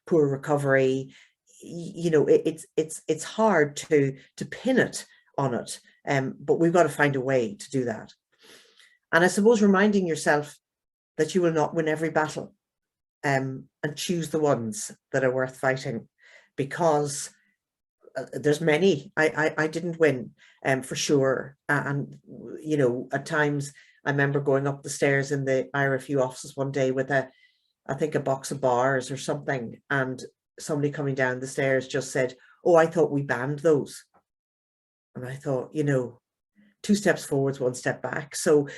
poor recovery. You know, it's hard to pin it on it, but we've got to find a way to do that. And I suppose reminding yourself that you will not win every battle, and choose the ones that are worth fighting, because there's many I didn't win, for sure. And you know, at times I remember going up the stairs in the IRFU offices one day with I think a box of bars or something, and somebody coming down the stairs just said, oh, I thought we banned those. And I thought, you know, 2 steps forwards, 1 step back. So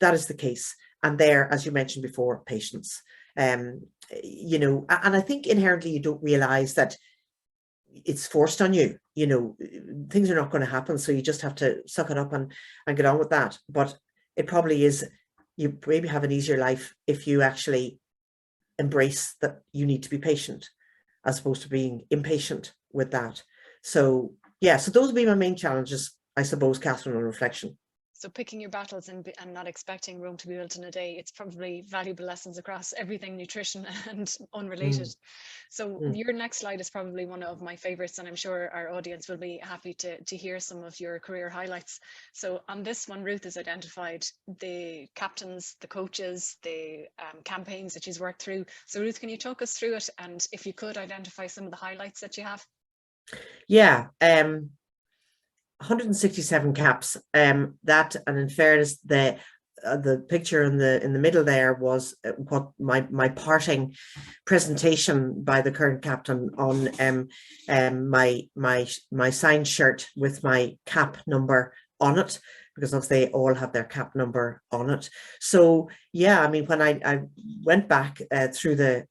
that is the case. And there, as you mentioned before, patience. You know, and I think inherently you don't realize that it's forced on you. You know, things are not going to happen, so you just have to suck it up and get on with that. But it probably is, you maybe have an easier life if you actually embrace that you need to be patient, as opposed to being impatient with that. So yeah, so those would be my main challenges, I suppose, Catherine, on reflection. So picking your battles and not expecting Rome to be built in a day, it's probably valuable lessons across everything nutrition and unrelated. So your next slide is probably one of my favorites, and I'm sure our audience will be happy to hear some of your career highlights. So on this one, Ruth has identified the captains, the coaches, the campaigns that she's worked through. So Ruth, can you talk us through it? And if you could identify some of the highlights that you have? Yeah, 167 caps, that, and in fairness, the picture in the middle there was what my parting presentation by the current captain on my signed shirt with my cap number on it, because obviously they all have their cap number on it. So yeah, I mean, when I went back through the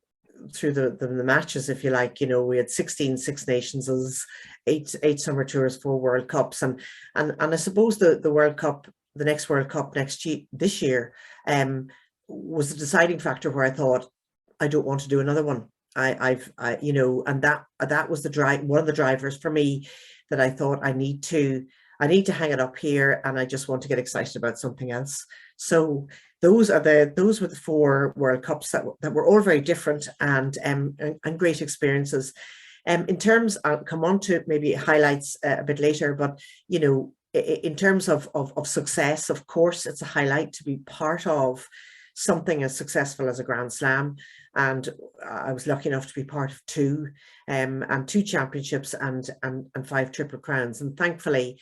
matches, if you like, you know, we had 16 Six Nations, 8 summer tours, 4 World Cups, and I suppose the World Cup, the next World Cup this year, was the deciding factor, where I thought, I don't want to do another one. I you know, and that was one of the drivers for me, that I thought I need to hang it up here, and I just want to get excited about something else. So those were the 4 World Cups that were all very different and great experiences. In terms, I'll come on to maybe highlights a bit later, but you know, in terms of success, of course, it's a highlight to be part of something as successful as a Grand Slam. And I was lucky enough to be part of 2, and 2 championships and 5 Triple Crowns. And thankfully,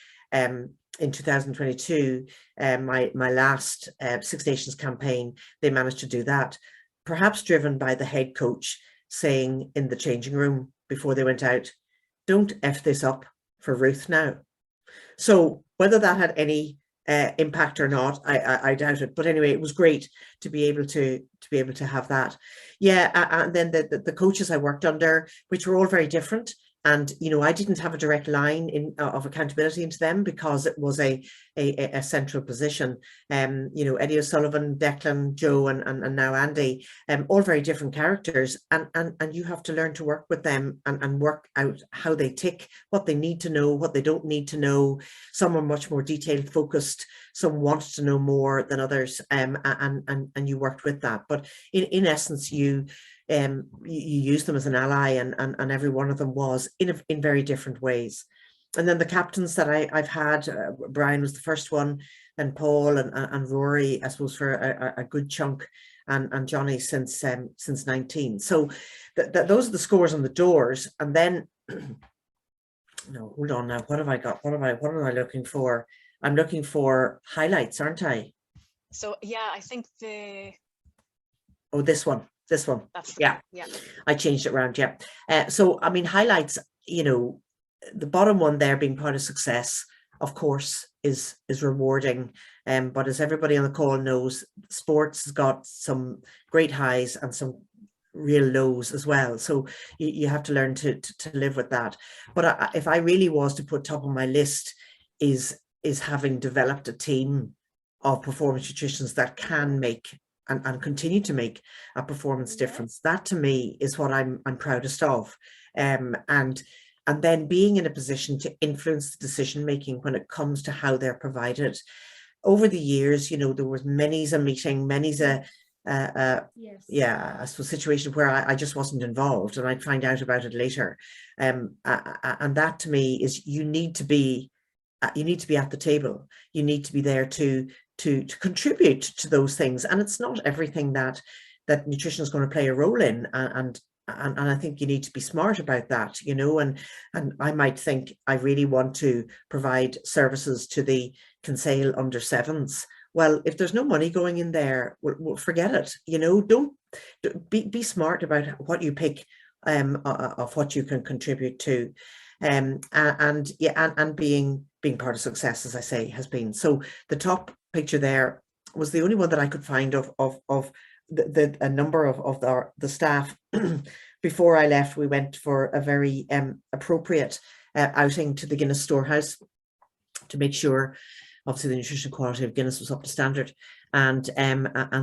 in 2022, my last Six Nations campaign, they managed to do that, perhaps driven by the head coach saying in the changing room before they went out, "Don't F this up for Ruth now." So whether that had any impact or not, I doubt it. But anyway, it was great to be able to have that. Yeah, and then the coaches I worked under, which were all very different. And, you know, I didn't have a direct line of accountability into them because it was a central position. You know, Eddie O'Sullivan, Declan, Joe, and now Andy, all very different characters. And you have to learn to work with them and work out how they tick, what they need to know, what they don't need to know. Some are much more detailed focused. Some wanted to know more than others. And you worked with that. But in essence, you use them as an ally, and every one of them was in very different ways. And then the captains that I've had, Brian was the first one, and Paul and Rory, I suppose, for a good chunk, and Johnny since 19. So those are the scores on the doors. And then no, hold on now, what have I got? What am I looking for? I'm looking for highlights, aren't I? So yeah, I think this one. That's yeah. I changed it around. Yeah. So I mean, highlights, you know, the bottom one there being part of success, of course, is rewarding. But as everybody on the call knows, sports has got some great highs and some real lows as well. So you have to learn to live with that. But if I really was to put top on my list, is having developed a team of performance nutritionists that can make and continue to make a performance difference. That to me is what I'm proudest of. And then being in a position to influence the decision making when it comes to how they're provided. Over the years, you know, there was many's a meeting, many's a yeah, I suppose situation where I just wasn't involved, and I'd find out about it later. And that to me is you need to be at the table. You need to be there to contribute to those things, and it's not everything that nutrition is going to play a role in, and I think you need to be smart about that, you know. And I might think I really want to provide services to the Kinsale under sevens. Well, if there's no money going in there, we'll forget it, you know. Don't be smart about what you pick of what you can contribute to. And being part of success, as I say, has been. So the top picture there was the only one that I could find of a number of the staff. Before I left, we went for a very appropriate outing to the Guinness Storehouse to make sure, obviously, the nutrition quality of Guinness was up to standard, and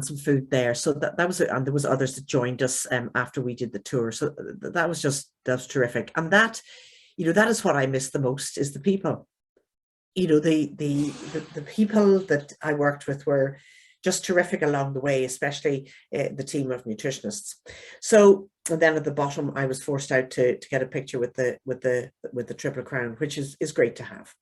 some food there. So that was it. And there was others that joined us after we did the tour. So that was terrific. And that, you know, that is what I miss the most, is the people. You know, the people that I worked with were just terrific along the way, especially the team of nutritionists. So, and then at the bottom, I was forced out to get a picture with the Triple Crown, which is great to have.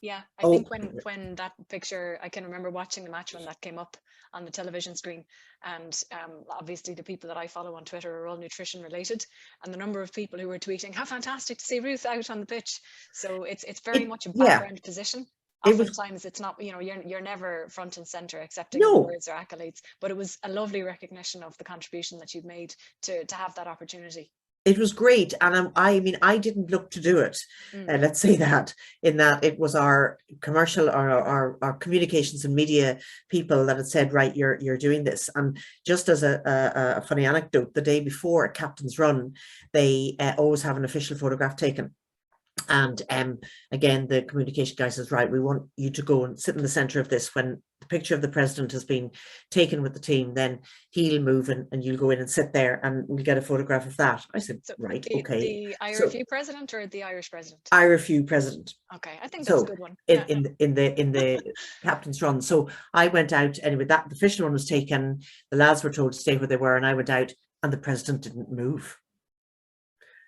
Yeah, I think when that picture, I can remember watching the match when that came up on the television screen, and obviously the people that I follow on Twitter are all nutrition related, and the number of people who were tweeting, "How fantastic to see Ruth out on the pitch!" So it's very much a background position. Oftentimes it's not, you know, you're never front and center accepting awards or accolades, but it was a lovely recognition of the contribution that you've made to have that opportunity. It was great. And I mean, I didn't look to do it. Let's say that, in that it was our commercial, our communications and media people that had said, right, you're doing this. And just as a funny anecdote, the day before a captain's run, they always have an official photograph taken. And again, the communication guy says, right, we want you to go and sit in the center of this. When the picture of the president has been taken with the team, then he'll move and you'll go in and sit there and we'll get a photograph of that. I said, so right, okay. The IRFU president or the Irish president? IRFU president. Okay, I think that's a good one. In the captain's run. So I went out anyway. The official one was taken. The lads were told to stay where they were, and I went out, and the president didn't move.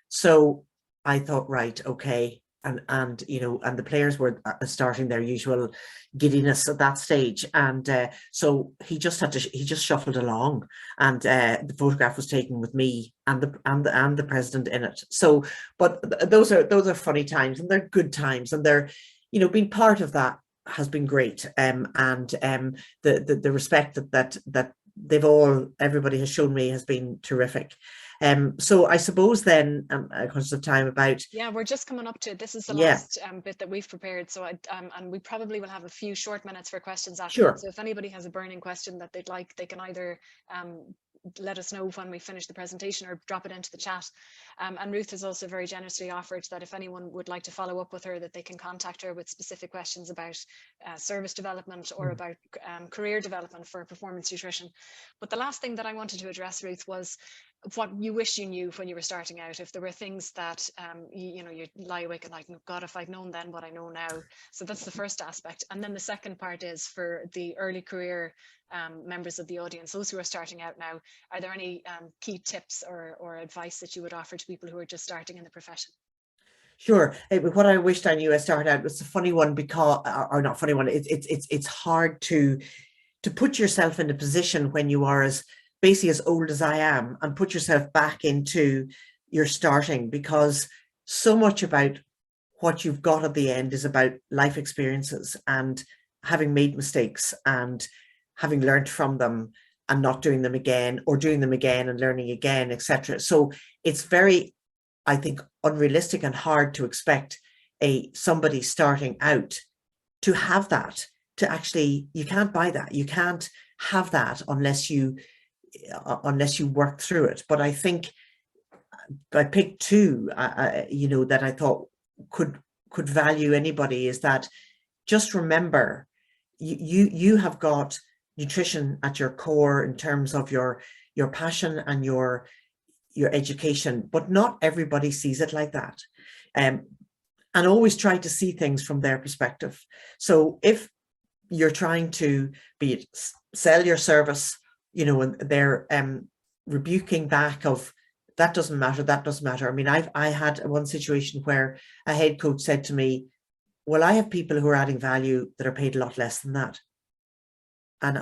So I thought, right, okay, and you know, and the players were starting their usual giddiness at that stage, and so he just shuffled along, and the photograph was taken with me and the president in it. So, but those are funny times, and they're good times, and they're, you know, being part of that has been great, and the respect that everybody has shown me has been terrific. So I suppose then, conscious of time, about we're just coming up to this is the yeah, last bit that we've prepared. So and we probably will have a few short minutes for questions after sure. that. So if anybody has a burning question that they'd like, they can either let us know when we finish the presentation or drop it into the chat. And Ruth has also very generously offered that if anyone would like to follow up with her, that they can contact her with specific questions about service development or about career development for performance nutrition. But the last thing that I wanted to address, Ruth, was what you wish you knew when you were starting out. If there were things that you lie awake at night and, God, if I'd known then what I know now. So that's the first aspect. And then the second part is for the early career members of the audience, those who are starting out now, are there any key tips or advice that you would offer to people who are just starting in the profession? Sure. What I wished I knew I started out was a funny one, because, or not funny one. It's hard to put yourself in a position when you are basically as old as I am, and put yourself back into your starting, because so much about what you've got at the end is about life experiences and having made mistakes and having learned from them and not doing them again, or doing them again and learning again, etc. So it's very, I think, unrealistic and hard to expect somebody starting out to have that. To actually, you can't buy that. You can't have that unless you work through it. But I think I picked two, that I thought could value anybody, is that just remember you have got nutrition at your core in terms of your passion and your education, but not everybody sees it like that. And always try to see things from their perspective. So if you're trying to sell your service, and they're rebuking back of, that doesn't matter. I mean, I had one situation where a head coach said to me, well, I have people who are adding value that are paid a lot less than that. And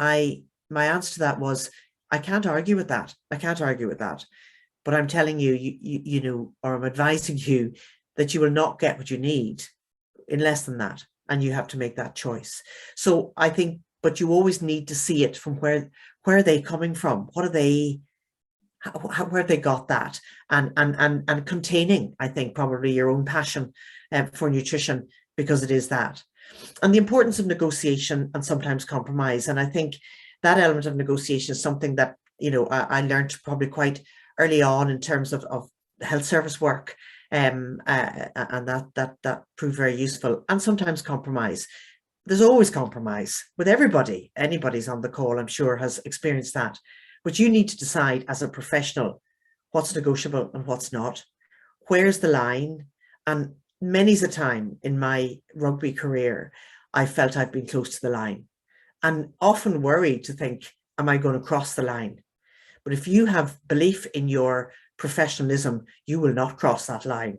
my answer to that was, I can't argue with that. But I'm telling you, or I'm advising you that you will not get what you need in less than that. And you have to make that choice. So I think, but you always need to see it from where are they coming from? What are they, where they got that? And containing, I think, probably your own passion for nutrition, because it is that. And the importance of negotiation and sometimes compromise. And I think that element of negotiation is something that, I learned probably quite early on in terms of health service work. And that proved very useful. And sometimes compromise. There's always compromise with everybody. Anybody's on the call, I'm sure, has experienced that. But you need to decide as a professional what's negotiable and what's not. Where's the line? And many's a time in my rugby career, I felt I've been close to the line, and often worried to think, am I going to cross the line? But if you have belief in your professionalism, you will not cross that line,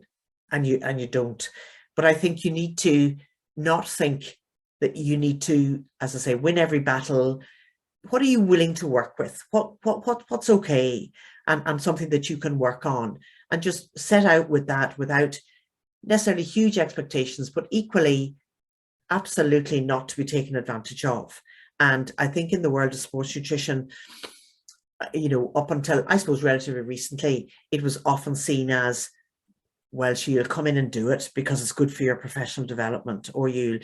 and you don't. But I think you need to not think that you need to, as I say, win every battle. What are you willing to work with? What's okay, and something that you can work on, and just set out with that without necessarily huge expectations, but equally absolutely not to be taken advantage of. And I think in the world of sports nutrition, up until, I suppose, relatively recently, it was often seen as, well, you'll come in and do it because it's good for your professional development, or you'll.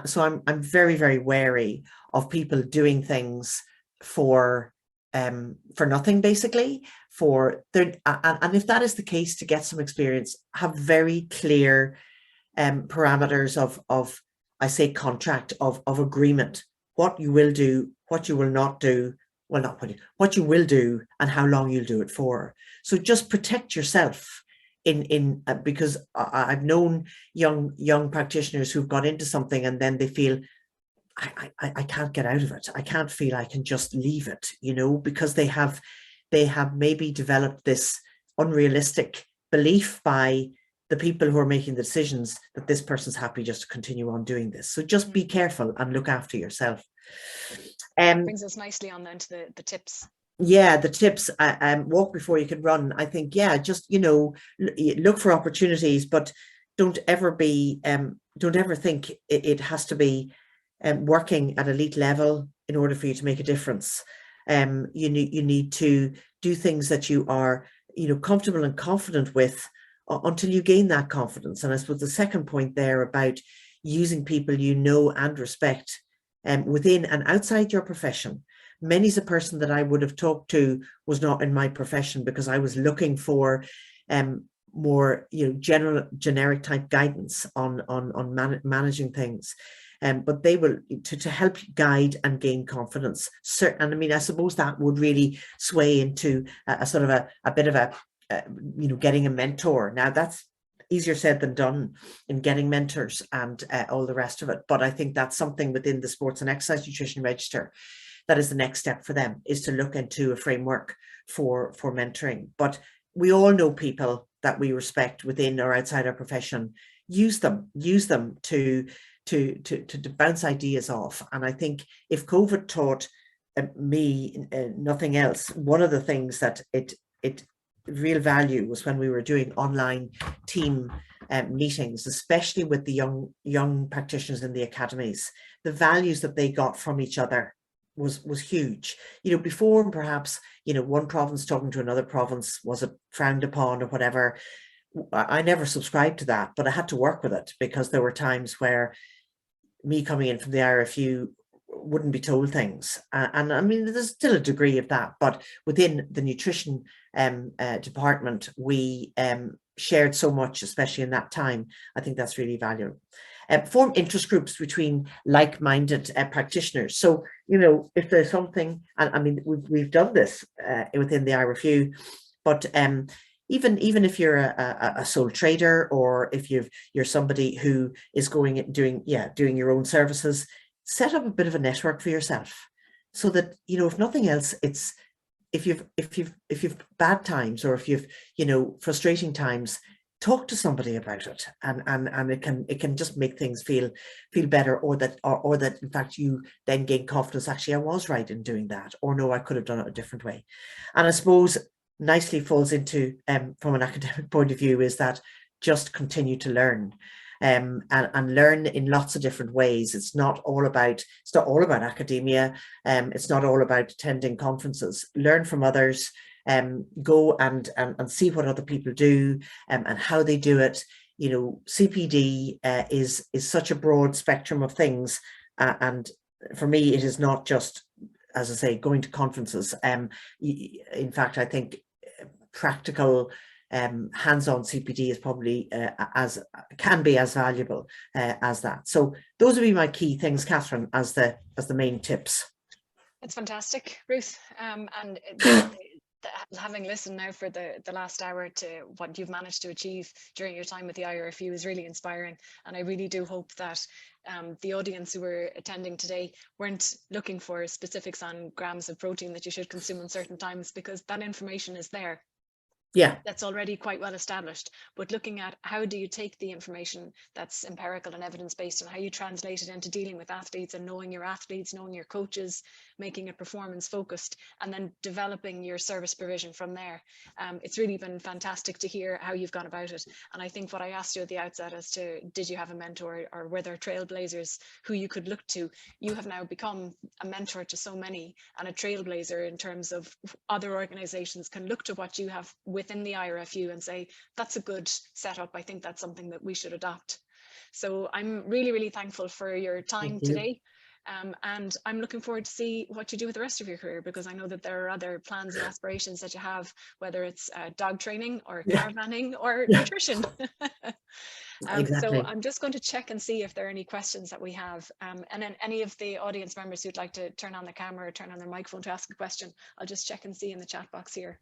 So I'm very, very wary of people doing things for nothing, basically. And if that is the case, to get some experience, have very clear parameters of I say contract, of agreement, what you will do, what you will not do. Well, not what you will do, and how long you'll do it for. So just protect yourself because I've known young practitioners who've got into something and then they feel, I can't get out of it. I can't feel I can just leave it, because they have maybe developed this unrealistic belief by the people who are making the decisions that this person's happy just to continue on doing this. So just be careful and look after yourself. Brings us nicely on then to the tips. Yeah, the tips. Walk before you can run. I think, just look for opportunities, but don't ever think it has to be working at elite level in order for you to make a difference. You need to do things that you are, comfortable and confident with until you gain that confidence. And I suppose the second point there about using people you know and respect within and outside your profession. Many's a person that I would have talked to was not in my profession because I was looking for more, generic type guidance on managing things. But they will to help guide and gain confidence. And I mean, I suppose that would really sway into a sort of a bit of a, getting a mentor. Now that's easier said than done in getting mentors and all the rest of it. But I think that's something within the Sports and Exercise Nutrition Register that is the next step for them, is to look into a framework for mentoring. But we all know people that we respect within or outside our profession. Use them to bounce ideas off. And I think if COVID taught me nothing else, one of the things that it real value was when we were doing online team meetings, especially with the young practitioners in the academies. The values that they got from each other was huge. Before perhaps, one province talking to another province, was it frowned upon or whatever? I never subscribed to that, but I had to work with it because there were times where me coming in from the IRFU wouldn't be told things. And I mean, there's still a degree of that, but within the nutrition department, we shared so much, especially in that time. I think that's really valuable. Form interest groups between like-minded practitioners. So, if there's something, and I mean, we've done this within the IRFU, but even if you're a sole trader, or if you're somebody who is doing your own services, set up a bit of a network for yourself, so that if nothing else, it's if you've bad times, or if you've frustrating times, talk to somebody about it, and it can just make things feel better, or that in fact you then gain confidence. Actually, I was right in doing that, or no, I could have done it a different way. And I suppose nicely falls into from an academic point of view is that just continue to learn. And learn in lots of different ways. It's not all about academia. It's not all about attending conferences. Learn from others. Go and see what other people do and how they do it. CPD is such a broad spectrum of things, and for me, it is not just, as I say, going to conferences. In fact, I think practical hands-on CPD is probably can be as valuable as that. So those would be my key things, Catherine, as the main tips. That's fantastic, Ruth. And having listened now for the last hour to what you've managed to achieve during your time with the IRFU is really inspiring. And I really do hope that the audience who were attending today weren't looking for specifics on grams of protein that you should consume in certain times, because that information is there. Yeah, that's already quite well established, but looking at how do you take the information that's empirical and evidence-based, and how you translate it into dealing with athletes and knowing your athletes, knowing your coaches, making it performance focused, and then developing your service provision from there. It's really been fantastic to hear how you've gone about it. And I think what I asked you at the outset as to did you have a mentor, or were there trailblazers who you could look to? You have now become a mentor to so many, and a trailblazer in terms of other organizations can look to what you have within the IRFU and say, that's a good setup. I think that's something that we should adopt. So I'm really, really thankful for your time today. And I'm looking forward to see what you do with the rest of your career, because I know that there are other plans and aspirations that you have, whether it's dog training or caravanning or nutrition. Exactly. So I'm just going to check and see if there are any questions that we have. And then any of the audience members who'd like to turn on the camera or turn on their microphone to ask a question, I'll just check and see in the chat box here.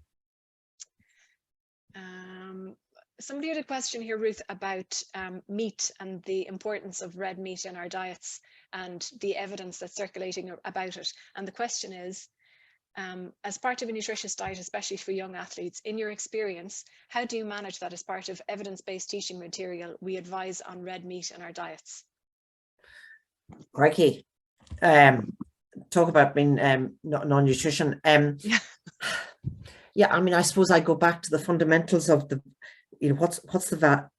Somebody had a question here, Ruth, about meat and the importance of red meat in our diets and the evidence that's circulating about it. And the question is, as part of a nutritious diet, especially for young athletes, in your experience, how do you manage that as part of evidence-based teaching material we advise on red meat in our diets? Crikey. Talk about being non-nutrition. Yeah, I mean, I suppose I go back to the fundamentals of the, what's the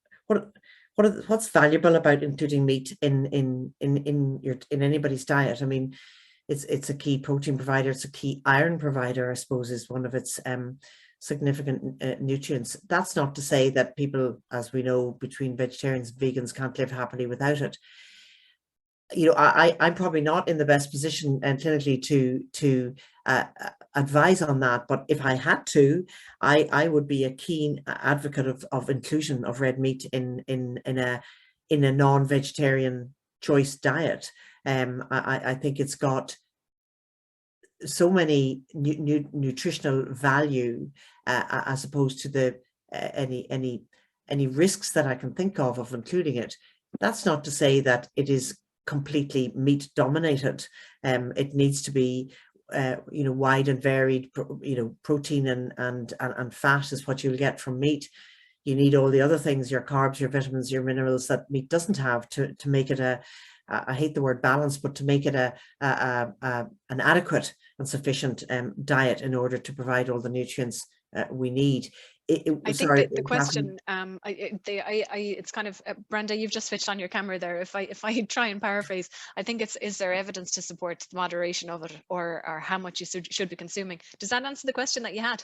what's valuable about including meat in anybody's diet? I mean, it's a key protein provider, it's a key iron provider, I suppose, is one of its significant nutrients. That's not to say that people, as we know, between vegetarians and vegans, can't live happily without it. You know, I'm probably not in the best position clinically to advise on that, but if I had to, I would be a keen advocate of inclusion of red meat in a non-vegetarian choice diet. I think it's got so many nutritional value as opposed to the any risks that I can think of including it. That's not to say that it is completely meat dominated. It needs to be you know, wide and varied. You know, protein and fat is what you'll get from meat. You need all the other things, your carbs, your vitamins, your minerals, that meat doesn't have to make it a, I hate the word balance, but to make it an adequate and sufficient diet in order to provide all the nutrients we need. I think that the question, it's kind of, Brenda, you've just switched on your camera there. If I try and paraphrase, I think it's, is there evidence to support the moderation of it, or how much you should be consuming? Does that answer the question that you had?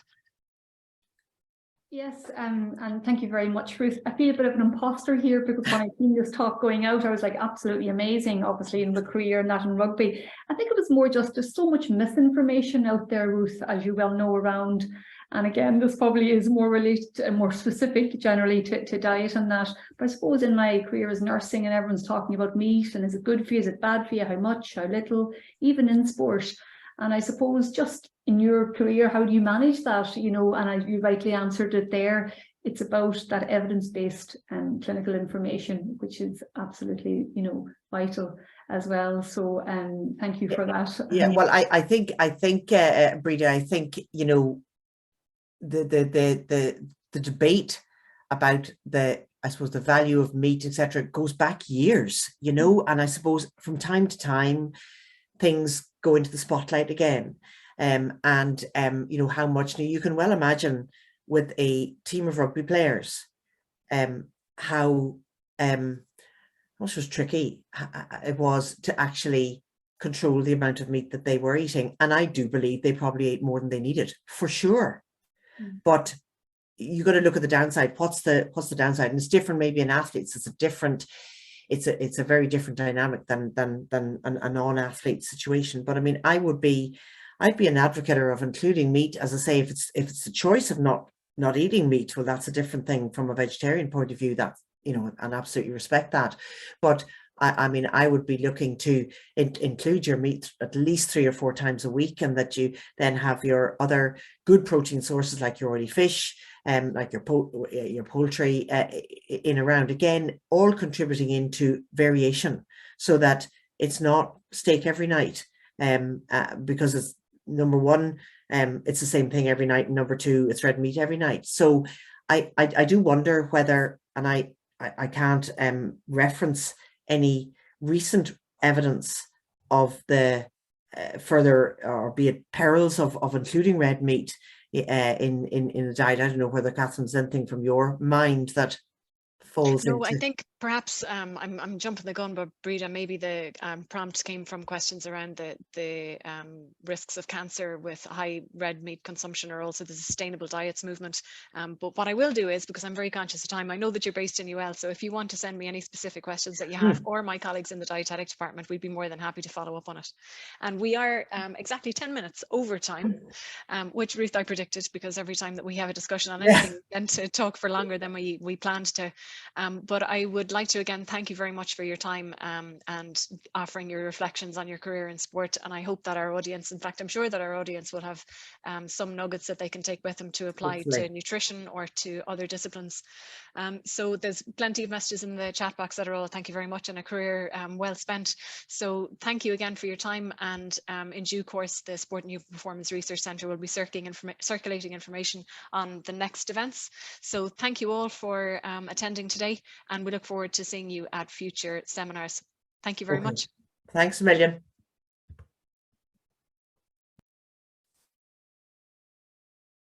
Yes, and thank you very much, Ruth. I feel a bit of an imposter here, because when I seen this talk going out, I was like, absolutely amazing, obviously in the career and that in rugby. I think it was more just, there's so much misinformation out there, Ruth, as you well know, around. And again, this probably is more related and more specific generally to diet and that. But I suppose in my career as nursing, and everyone's talking about meat, and is it good for you, is it bad for you, how much, how little, even in sport. And I suppose just in your career, how do you manage that? You know, and you rightly answered it there. It's about that evidence-based clinical information, which is absolutely, you know, vital as well. So thank you for that. Yeah, well, I think Breda, I think, you know, the debate about I suppose the value of meat, etc., goes back years, you know, and I suppose from time to time things go into the spotlight again. You know, how much, you can well imagine with a team of rugby players, how much was tricky it was to actually control the amount of meat that they were eating. And I do believe they probably ate more than they needed, for sure. But you got to look at the downside. What's the downside? And it's different maybe in athletes. It's a very different dynamic than a non-athlete situation. But I mean, I'd be an advocate of including meat. As I say, if it's the choice of not eating meat, well, that's a different thing from a vegetarian point of view. That, you know, and absolutely respect that. But I mean, I would be looking to include your meat at least 3 or 4 times a week, and that you then have your other good protein sources like your oily fish, like your poultry in around, again, all contributing into variation, so that it's not steak every night, because it's, number one, it's the same thing every night, and number two, it's red meat every night. So I do wonder whether, and I can't reference any recent evidence of the further, or be it perils of including red meat in a diet. I don't know whether, Catherine, there's anything from your mind that falls into. I think perhaps I'm jumping the gun, but Breda, maybe the prompt came from questions around the risks of cancer with high red meat consumption, or also the sustainable diets movement. But what I will do is, because I'm very conscious of time, I know that you're based in UL, so if you want to send me any specific questions that you have, or my colleagues in the dietetic department, we'd be more than happy to follow up on it. And we are exactly 10 minutes over time, which, Ruth, I predicted, because every time that we have a discussion on anything, we tend to talk for longer than we planned to. But I would like to again thank you very much for your time and offering your reflections on your career in sport. And I hope that our audience, in fact, I'm sure that our audience will have some nuggets that they can take with them to apply to nutrition or to other disciplines. So there's plenty of messages in the chat box that are all thank you very much, and a career well spent. So thank you again for your time. And in due course, the Sport and Youth Performance Research Centre will be circulating information on the next events. So thank you all for attending today, and we look forward to seeing you at future seminars. Thank you very much. Thanks a million.